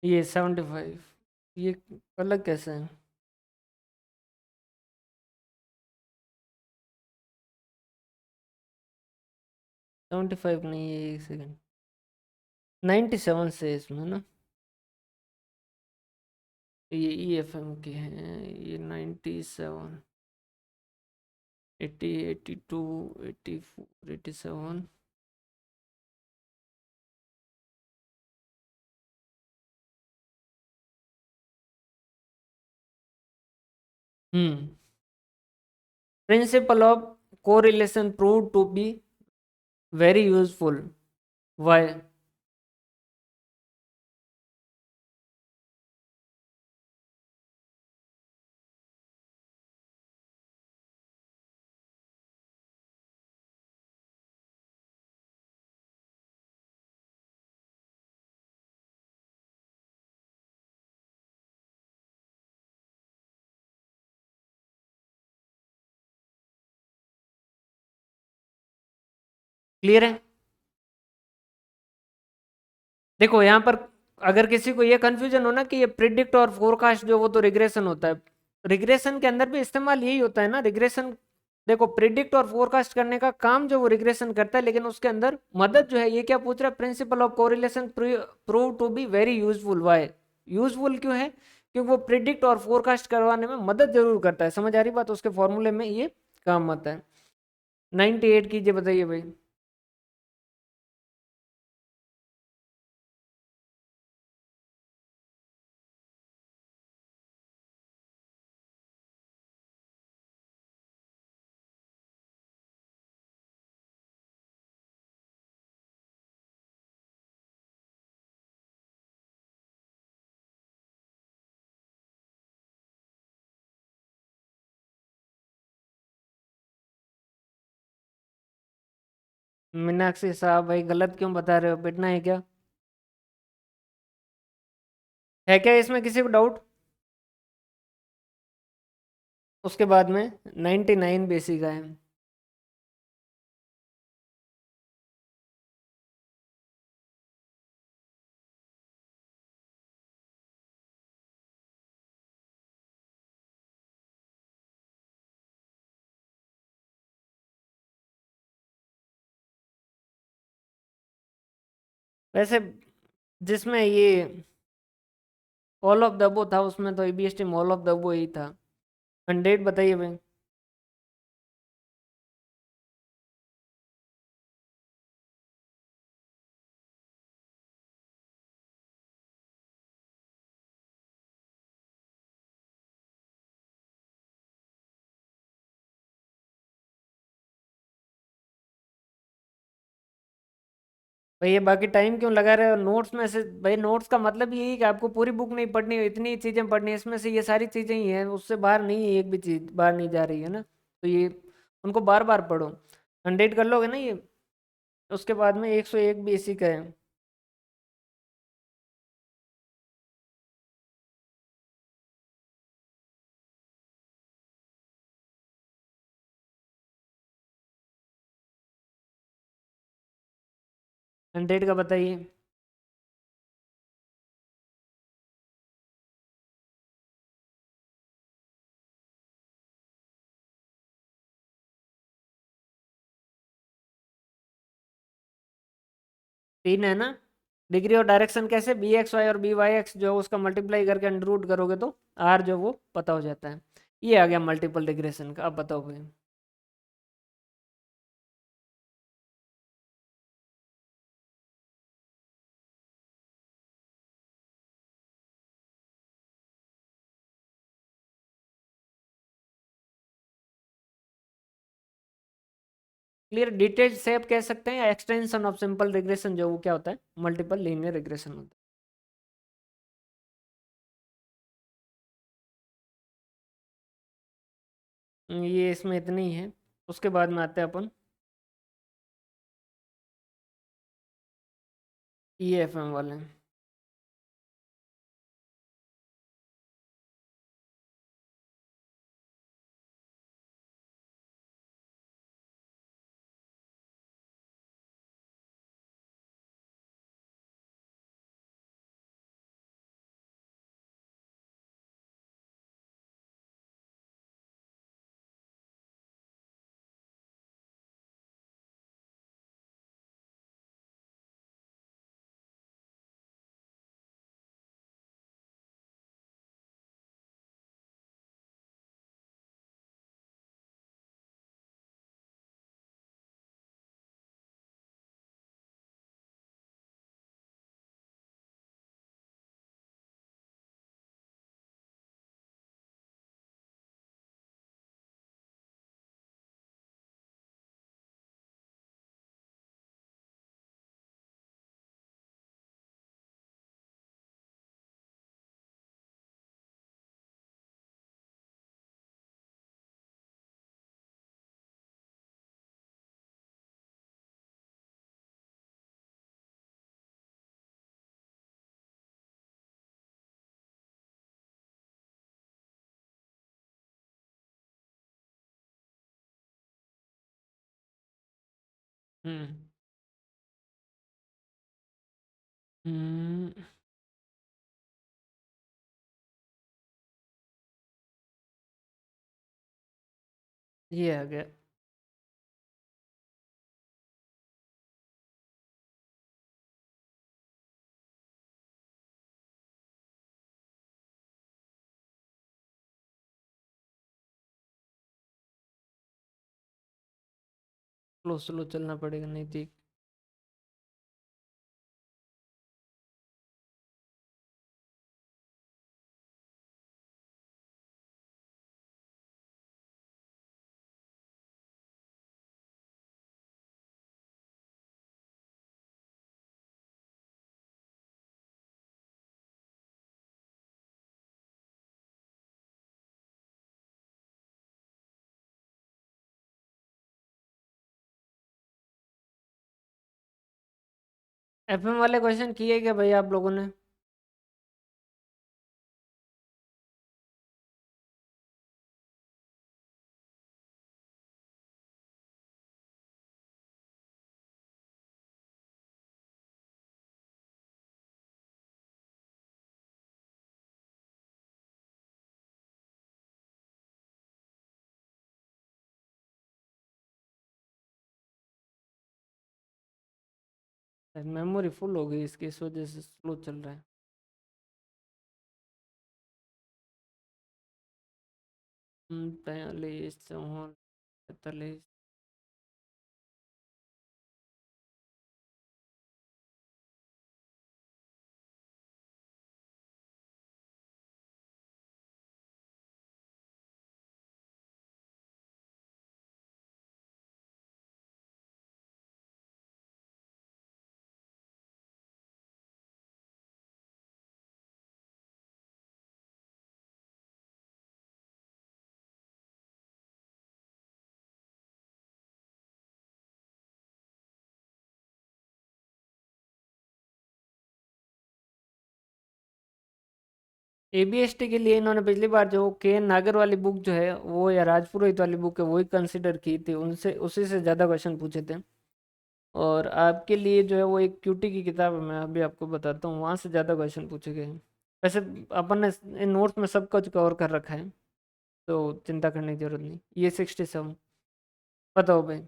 ये 75, ये अलग कैसे है? 75 नहीं है, एक सेकंड, 97 से इसमें ना, ये ई एफ एम के हैं, ये 97, 80, 82, 84, 87। Hmm. Principle of correlation prove to be very useful, why? Clear है? देखो यहाँ पर अगर किसी को ये कंफ्यूजन हो ना कि ये प्रिडिक्ट और फोरकास्ट जो वो तो रिग्रेशन होता है, रिग्रेशन के अंदर भी इस्तेमाल यही होता है ना, रिग्रेशन। देखो प्रिडिक्ट और फोरकास्ट करने का काम जो वो रिग्रेशन करता है, लेकिन उसके अंदर मदद जो है, ये क्या पूछ रहा है, principle of correlation prove to be very useful, why? Useful क्यों है? क्योंकि वो प्रिडिक्ट और फोरकास्ट करवाने में मदद जरूर करता है। समझ आ रही बात? उसके फॉर्मूले में ये काम आता है। 98 कीजिए, बताइए भाई। मीनाक्षी साहब भाई, गलत क्यों बता रहे हो? पिटना है क्या? है क्या इसमें किसी को डाउट? उसके बाद में 99 बेसिक है। वैसे जिसमें ये ऑल ऑफ दबो था, उसमें तो ईबीएसटी ऑल ऑफ दबो ही था। 100 बताइए भाई। भाई ये बाकी टाइम क्यों लगा रहे हो नोट्स में से? भाई नोट्स का मतलब यही है कि आपको पूरी बुक नहीं पढ़नी है, इतनी चीजें पढ़नी है, इसमें से ये सारी चीजें ही हैं, उससे बाहर नहीं है, एक भी चीज बाहर नहीं जा रही है ना, तो ये उनको बार बार पढ़ो। 100 कर लोगे ना ये? उसके बाद में 101 बेसिक है। 100 का बताइए। 3 है ना? डिग्री और डायरेक्शन कैसे? बी एक्स वाई और बी वाई एक्स जो है, उसका मल्टीप्लाई करके अंडर रूट करोगे तो आर जो वो पता हो जाता है। ये आ गया मल्टीपल डिग्रेशन का। अब बताओ भाई। क्लियर? डिटेल्ड शेप कह सकते हैं या एक्सटेंशन ऑफ सिंपल रिग्रेशन जो वो क्या होता है, मल्टीपल लीनियर रिग्रेशन होता है। ये इसमें इतने ही है। उसके बाद में आते हैं अपन ई एफ एम वाले। हम्म हम्म, ये आ गया। स्लो स्लो चलना पड़ेगा नहीं ठीक। एफएम वाले क्वेश्चन किए क्या भाई आप लोगों ने? मेमोरी फुल हो गई इसकी, इस वजह से स्लो चल रहा है। 43 54 45। एबीएसटी के लिए इन्होंने पिछली बार जो के एन नागर वाली बुक जो है वो, या राजपुरोहित वाली बुक है, वही कंसिडर की थी, उनसे उसी से ज़्यादा क्वेश्चन पूछे थे। और आपके लिए जो है वो एक क्यूटी की किताब है, मैं अभी आपको बताता हूँ, वहाँ से ज़्यादा क्वेश्चन पूछे गए हैं। वैसे अपन ने इन नोट्स में सब कुछ कवर कर रखा है, तो चिंता करने की जरूरत नहीं। ये 67। बताओ भाई।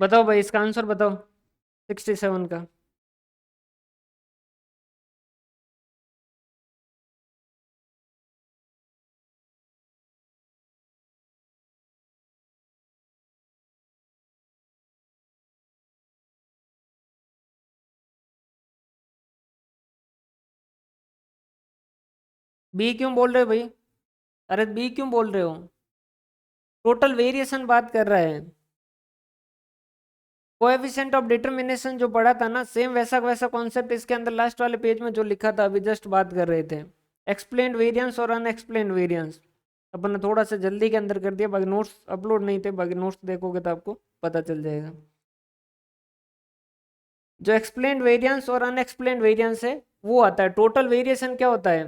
बताओ भाई इसका आंसर बताओ, 67 का। बी क्यों बोल रहे हो भाई? अरे बी क्यों बोल रहे हो? टोटल वेरिएशन बात कर रहा है। कोएफिशिएंट ऑफ डिटरमिनेशन जो पढ़ा था ना, सेम वैसा का वैसा कॉन्सेप्ट इसके अंदर लास्ट वाले पेज में जो लिखा था, अभी जस्ट बात कर रहे थे। एक्सप्लेन्ड वेरिएंस और अनएक्सप्लेन्ड वेरिएंस अपन ने थोड़ा सा जल्दी के अंदर कर दिया, बाकी नोट्स अपलोड नहीं थे, बाकी नोट्स देखोगे तो आपको पता चल जाएगा। जो एक्सप्लेन्ड वेरिएंस और अनएक्सप्लेन्ड वेरिएंस है वो आता है। टोटल वेरिएशन क्या होता है?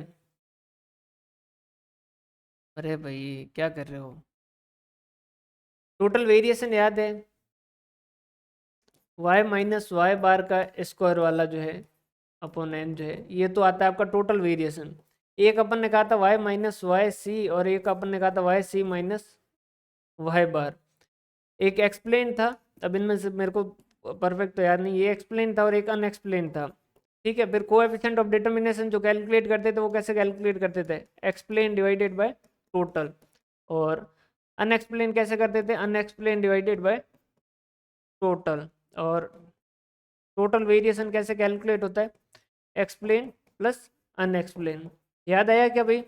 अरे भाई क्या कर रहे हो? टोटल वेरिएशन याद है? वाई माइनस वाई बार का स्क्वायर वाला जो है, अपॉन एन जो है, ये तो आता है आपका टोटल वेरिएशन। एक अपन ने कहा था वाई माइनस वाई सी, और एक अपन ने कहा था वाई सी माइनस वाई बार। एक एक्सप्लेन था। अब इनमें से मेरे को परफेक्ट तो याद नहीं, ये एक्सप्लेन था और एक अनएक्सप्लेन था। ठीक है, फिर कोएफिशिएंट ऑफ डिटरमिनेशन जो कैलकुलेट करते थे वो कैसे कैलकुलेट करते थे? Explain divided by total. और अनएक्सप्लेन कैसे करते थे? Unexplained divided by total. और टोटल वेरिएशन कैसे कैलकुलेट होता है? Explain plus unexplained. याद आया क्या भाई?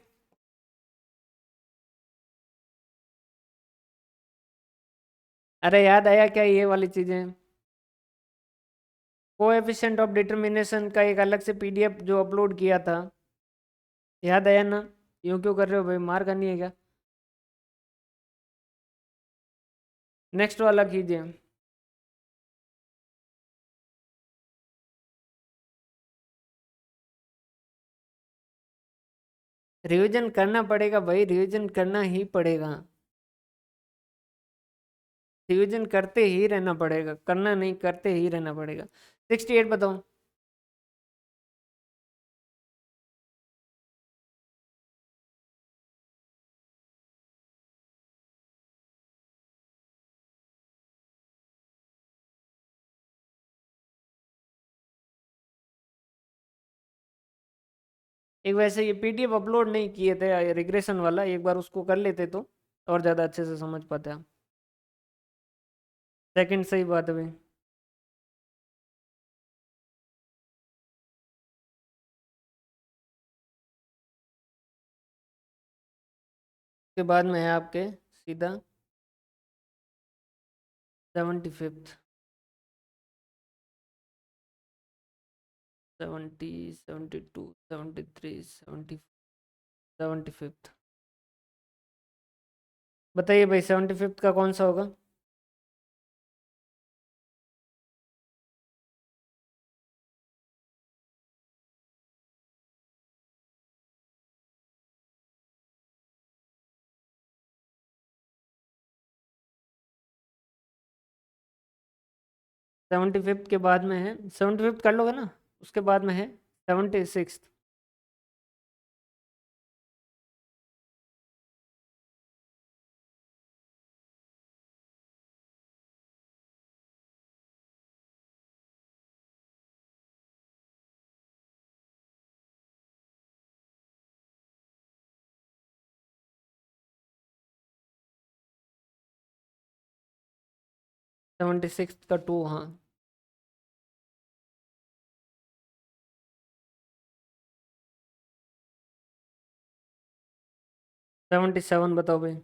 अरे याद आया क्या ये वाली चीजें? कोएफिशिएंट ऑफ डिटर्मिनेशन का एक अलग से पीडीएफ जो अपलोड किया था, याद आया ना? यूं क्यों कर रहे हो भाई, मार करनी है क्या? नेक्स्ट वाला कीजिए। रिवीजन करना पड़ेगा भाई, रिवीजन करना ही पड़ेगा, रिवीजन करते ही रहना पड़ेगा, करना नहीं, करते ही रहना पड़ेगा। 68 बताओ। एक वैसे ये पीडीएफ अपलोड नहीं किए थे रिग्रेशन वाला, एक बार उसको कर लेते तो और ज़्यादा अच्छे से समझ पाते हम। सेकंड सही बात है भाई। उसके बाद में है आपके सीधा 75th, 70, 72, 73, 75th। बताइए भाई 75th का कौन सा होगा? 75th के बाद में है, 75th कर लोगे ना? उसके बाद में है 76th। सेवेंटी सिक्स का 2, हाँ। 77 बताओ भाई।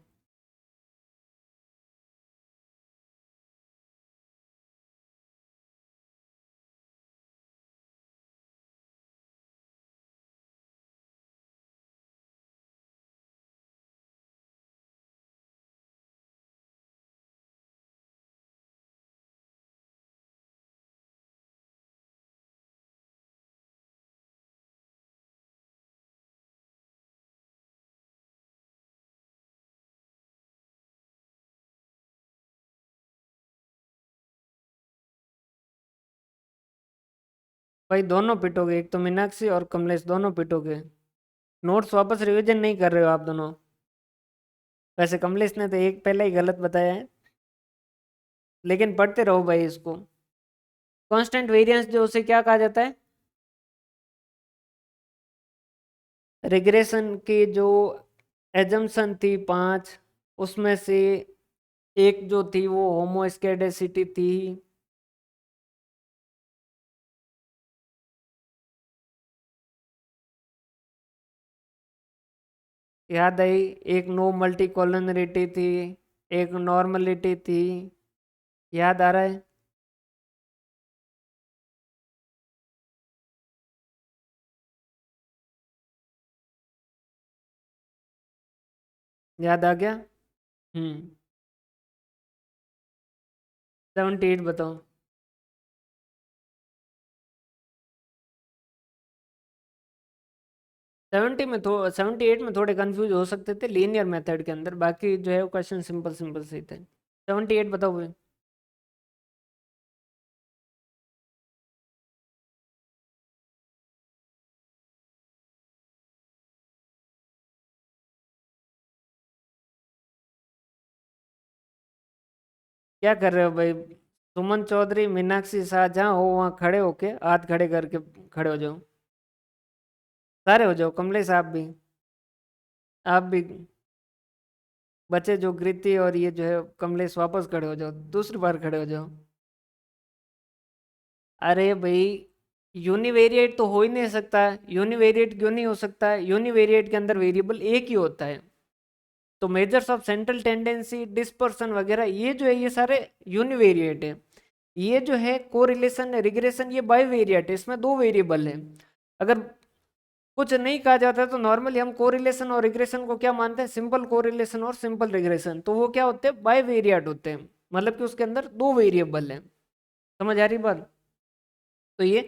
भाई दोनों पिटोगे, एक तो मीनाक्षी और कमलेश दोनों पिटोगे। नोट्स वापस रिवीजन नहीं कर रहे हो आप दोनों। वैसे कमलेश ने तो एक पहले ही गलत बताया है, लेकिन पढ़ते रहो भाई इसको। कांस्टेंट वेरिएंस जो उसे क्या कहा जाता है? रिग्रेशन की जो एजम्पशन थी 5, उसमें से एक जो थी वो होमोस्केडेसिटी थी। याद आई? एक नो मल्टी कॉलोनरिटी थी, एक नॉर्मलिटी थी। याद आ रहा है? याद आ गया? 78 बताओ। 78 में थोड़े कंफ्यूज हो सकते थे लीनियर मेथड के अंदर, बाकी जो है वो क्वेश्चन सिंपल सिंपल से थे। 78 बताओ भाई। क्या कर रहे हो भाई? सुमन चौधरी, मीनाक्षी शाह, जहाँ हो वहाँ खड़े होके हाथ खड़े करके खड़े हो जाओ। सारे हो जाओ, कमलेश आप भी बचे जो कृति और ये जो है कमलेश, वापस खड़े हो जाओ, दूसरी बार खड़े हो जाओ। अरे भाई यूनिवेरिएट तो हो ही नहीं सकता। यूनिवेरिएट क्यों नहीं हो सकता है? यूनिवेरिएट के अंदर वेरिएबल एक ही होता है। तो measures of central tendency, dispersion वगैरह ये जो है ये सारे यूनिवेरिएट है। ये जो है कोरिलेशन रिग्रेशन, ये बाइवेरिएट है, इसमें दो वेरिएबल है। अगर कुछ नहीं कहा जाता है तो नॉर्मली हम कोरिलेशन और रिग्रेशन को क्या मानते हैं, सिंपल कोरिलेशन और सिंपल रिग्रेशन, तो वो क्या होते हैं, बाइवेरिएट होते हैं, मतलब कि उसके अंदर दो वेरिएबल है। समझ आ रही बात? तो ये,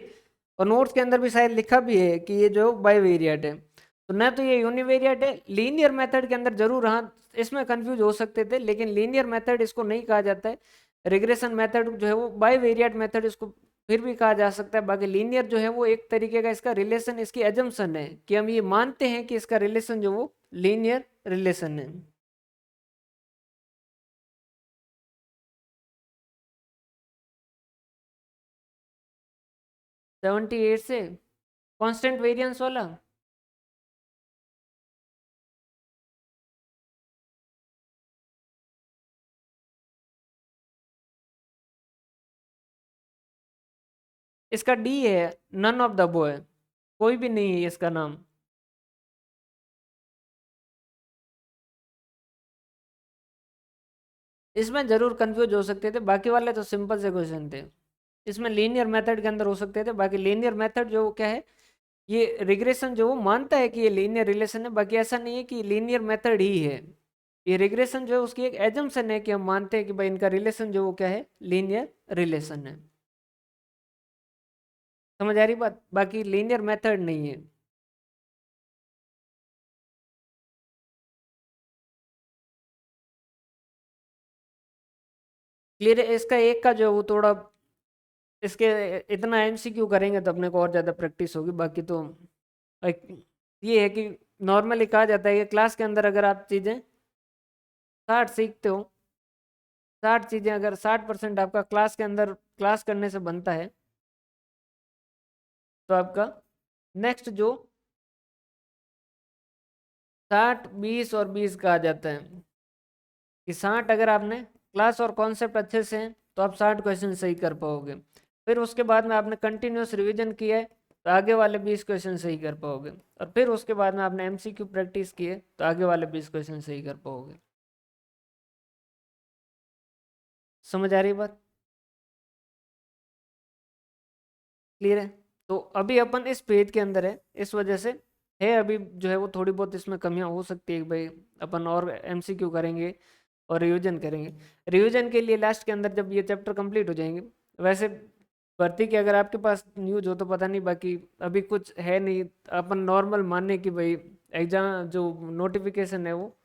और नोट्स के अंदर भी शायद लिखा भी है कि ये जो बाइवेरिएट है, तो ना तो ये यूनिवेरिएट है। लीनियर मेथड के अंदर जरूर हाँ इसमें कंफ्यूज हो सकते थे, लेकिन लीनियर मेथड इसको नहीं कहा जाता है। रिग्रेशन मेथड जो है वो बाइवेरिएट मेथड इसको फिर भी कहा जा सकता है। बाकी लीनियर जो है वो एक तरीके का इसका रिलेशन, इसकी एजम्पशन है कि हम ये मानते हैं कि इसका रिलेशन जो वो लीनियर रिलेशन है। 78 से कांस्टेंट वेरिएंस वाला, इसका डी है, नन ऑफ द अबव है, कोई भी नहीं है इसका नाम। इसमें जरूर कंफ्यूज हो सकते थे, बाकी वाले तो सिंपल से क्वेश्चन थे। इसमें लीनियर मेथड के अंदर हो सकते थे, बाकी लीनियर मेथड जो क्या है, ये रिग्रेशन जो वो मानता है कि ये लीनियर रिलेशन है, बाकी ऐसा नहीं है कि लीनियर मेथड ही है। ये रिग्रेशन जो है उसकी एक एजम्पशन है कि हम मानते हैं कि भाई इनका रिलेशन जो वो क्या है, लीनियर रिलेशन है। समझ आ रही बात? बाकी लीनियर मेथड नहीं है। क्लियर है? इसका एक का जो है वो थोड़ा, इसके इतना एमसीक्यू करेंगे तो अपने को और ज़्यादा प्रैक्टिस होगी। बाकी तो एक ये है कि नॉर्मली कहा जाता है कि क्लास के अंदर अगर आप चीज़ें 60 सीखते हो, 60 चीज़ें अगर 60% आपका क्लास के अंदर क्लास करने से बनता है, तो आपका नेक्स्ट जो 60 20 और 20 कहा जाता है कि 60 अगर आपने क्लास और कॉन्सेप्ट अच्छे से हैं तो आप 60 क्वेश्चन सही कर पाओगे। फिर उसके बाद में आपने कंटिन्यूस रिवीजन किया है तो आगे वाले 20 क्वेश्चन सही कर पाओगे। और फिर उसके बाद में आपने एमसीक्यू प्रैक्टिस की है तो आगे वाले 20 क्वेश्चन सही कर पाओगे। समझ आ रही बात? क्लियर है? तो अभी अपन इस पेज के अंदर है, इस वजह से है अभी जो है वो थोड़ी बहुत इसमें कमियां हो सकती है कि भाई अपन और एमसीक्यू करेंगे और रिवीजन करेंगे। रिवीजन के लिए लास्ट के अंदर जब ये चैप्टर कंप्लीट हो जाएंगे, वैसे भर्ती की अगर आपके पास न्यूज हो तो पता नहीं, बाकी अभी कुछ है नहीं। अपन नॉर्मल माने कि भाई एग्जाम जो नोटिफिकेशन है वो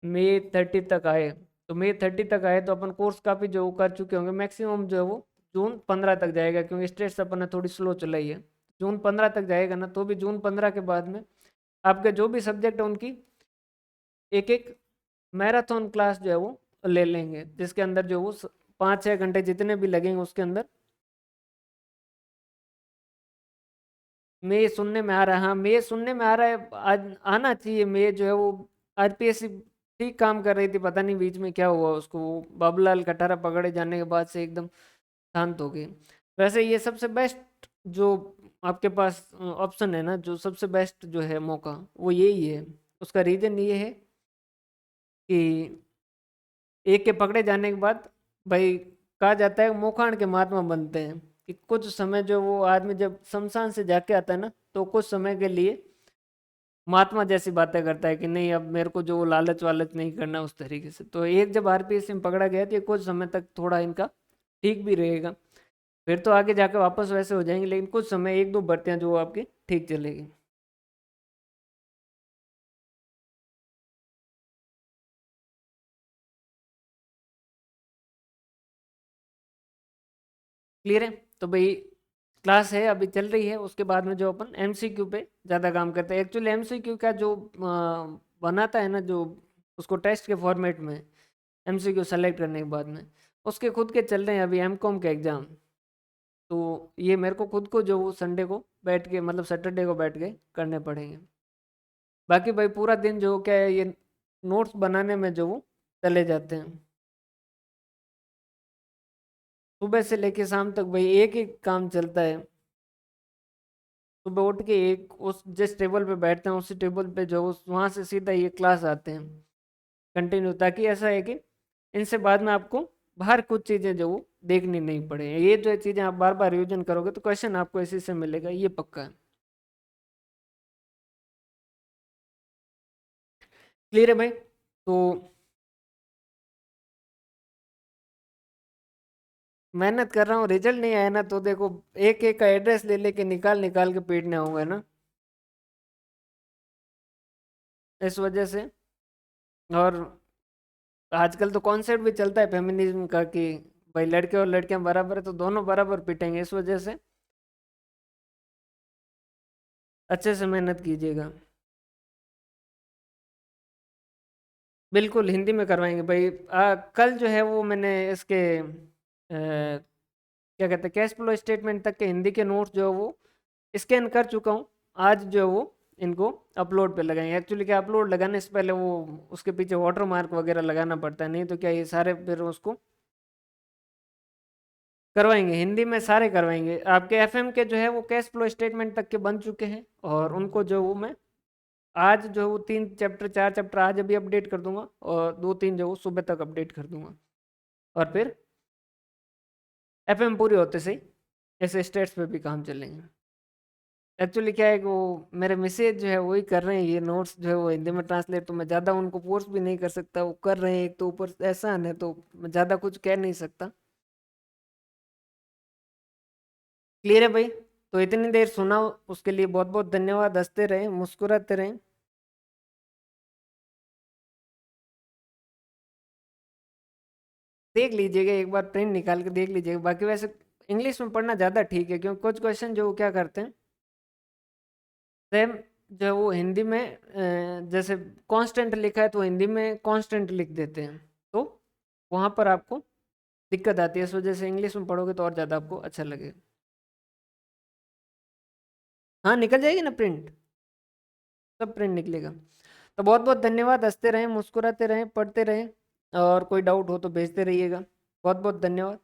मई 30 तक आए, तो मई 30 तक आए तो अपन कोर्स काफ़ी जो कर चुके होंगे। मैक्सिमम जो है वो जून 15 तक जाएगा, क्योंकि स्टेट्स अपन ने थोड़ी स्लो चलाई है। जून 15 तक जाएगा ना, तो भी जून 15 के बाद में आपके जो भी सब्जेक्ट है उनकी एक एक मैराथन क्लास जो है वो ले लेंगे, जिसके अंदर जो वो 5 6 घंटे जितने भी लगेंगे उसके अंदर। मैं ये सुनने में आ रहा है, हाँ मैं ये सुनने में आ रहा है, आज आना चाहिए। मैं जो है वो आरपीएससी ठीक काम कर रही थी, पता नहीं बीच में क्या हुआ उसको, वो बाबूलाल कटारा पकड़े जाने के बाद से एकदम शांत हो गई। वैसे ये सबसे बेस्ट जो आपके पास ऑप्शन है ना, जो सबसे बेस्ट जो है मौका, वो यही है। उसका रीज़न ये है कि एक के पकड़े जाने के बाद भाई कहा जाता है मोखान के महात्मा बनते हैं, कि कुछ समय जो वो आदमी जब शमशान से जाके आता है ना, तो कुछ समय के लिए महात्मा जैसी बातें करता है कि नहीं अब मेरे को जो लालच वालच नहीं करना उस तरीके से। तो एक जब आरपीएस में पकड़ा गया तो ये कुछ समय तक थोड़ा इनका ठीक भी रहेगा, फिर तो आगे जाकर वापस वैसे हो जाएंगे, लेकिन कुछ समय एक दो भर्तियां जो आपकी ठीक चलेगी। क्लियर है? तो भाई क्लास है अभी चल रही है, उसके बाद में जो अपन एमसीक्यू पे ज़्यादा काम करते हैं। एक्चुअली एमसीक्यू का जो बनाता है ना, जो उसको टेस्ट के फॉर्मेट में एमसीक्यू सेलेक्ट करने के बाद में, उसके खुद के चल रहे हैं अभी एमकॉम के एग्ज़ाम। तो ये मेरे को खुद को जो वो संडे को बैठ के, मतलब सैटरडे को बैठ के करने पड़ेंगे। बाकी भाई पूरा दिन जो क्या है, ये नोट्स बनाने में जो वो चले जाते हैं। सुबह से लेके शाम तक भाई एक ही काम चलता है। सुबह उठ के एक उस जिस टेबल पे बैठते हैं उसी टेबल पे जो उस वहाँ से सीधा ये क्लास आते हैं कंटिन्यू, ताकि ऐसा है कि इनसे बाद में आपको बाहर कुछ चीजें जो वो देखनी नहीं पड़े। ये जो चीजें आप बार बार रिवीजन करोगे तो क्वेश्चन आपको इसी से मिलेगा, ये पक्का है। क्लियर है भाई? तो मेहनत कर रहा हूँ, रिजल्ट नहीं आया ना तो देखो एक एक का एड्रेस ले लेके निकाल निकाल के पीटने होंगे ना, इस वजह से। और आजकल तो कॉन्सेप्ट भी चलता है फेमिनिज्म का कि भाई लड़के और लड़कियां बराबर है तो दोनों बराबर पिटेंगे, इस वजह से अच्छे से मेहनत कीजिएगा। बिल्कुल हिंदी में करवाएंगे भाई। कल जो है वो मैंने इसके क्या कहते हैं कैश फ्लो स्टेटमेंट तक के हिंदी के नोट्स जो है वो स्कैन कर चुका हूँ। आज जो है वो इनको अपलोड पे लगाएंगे। एक्चुअली क्या, अपलोड लगाने से पहले वो उसके पीछे वाटर मार्क वगैरह लगाना पड़ता है, नहीं तो क्या ये सारे फिर उसको करवाएंगे हिंदी में, सारे करवाएंगे। आपके एफएम के जो है वो कैश फ्लो स्टेटमेंट तक के बन चुके हैं, और उनको जो वो मैं आज जो है वो 3 चैप्टर 4 चैप्टर आज अभी अपडेट कर दूंगा, और 2 3 जो वो सुबह तक अपडेट कर दूंगा। और फिर एफएम पूरी होते से ऐसे स्टेट्स पे भी काम चलेंगे। एक्चुअली क्या है कि वो मेरे मिसेज जो है वही कर रहे हैं, ये नोट्स जो है वो हिंदी में ट्रांसलेट, तो मैं ज़्यादा उनको फोर्स भी नहीं कर सकता, वो कर रहे हैं। एक तो ऊपर एहसान है तो मैं ज़्यादा कुछ कह नहीं सकता। क्लियर है भाई? तो इतनी देर सुना उसके लिए बहुत बहुत धन्यवाद। हंसते रहें, मुस्कुराते रहें। देख लीजिएगा एक बार, प्रिंट निकाल के देख लीजिएगा। बाकी वैसे इंग्लिश में पढ़ना ज़्यादा ठीक है, क्योंकि कुछ क्वेश्चन जो वो क्या करते हैं सेम जो है वो हिंदी में जैसे कांस्टेंट लिखा है तो हिंदी में कांस्टेंट लिख देते हैं, तो वहाँ पर आपको दिक्कत आती है। इस वजह से इंग्लिश में पढ़ोगे तो और ज़्यादा आपको अच्छा लगेगा। हाँ निकल जाएगी ना प्रिंट, सब प्रिंट निकलेगा। तो बहुत बहुत धन्यवाद। हंसते रहें, मुस्कुराते रहें, पढ़ते रहें, और कोई डाउट हो तो भेजते रहिएगा। बहुत बहुत धन्यवाद।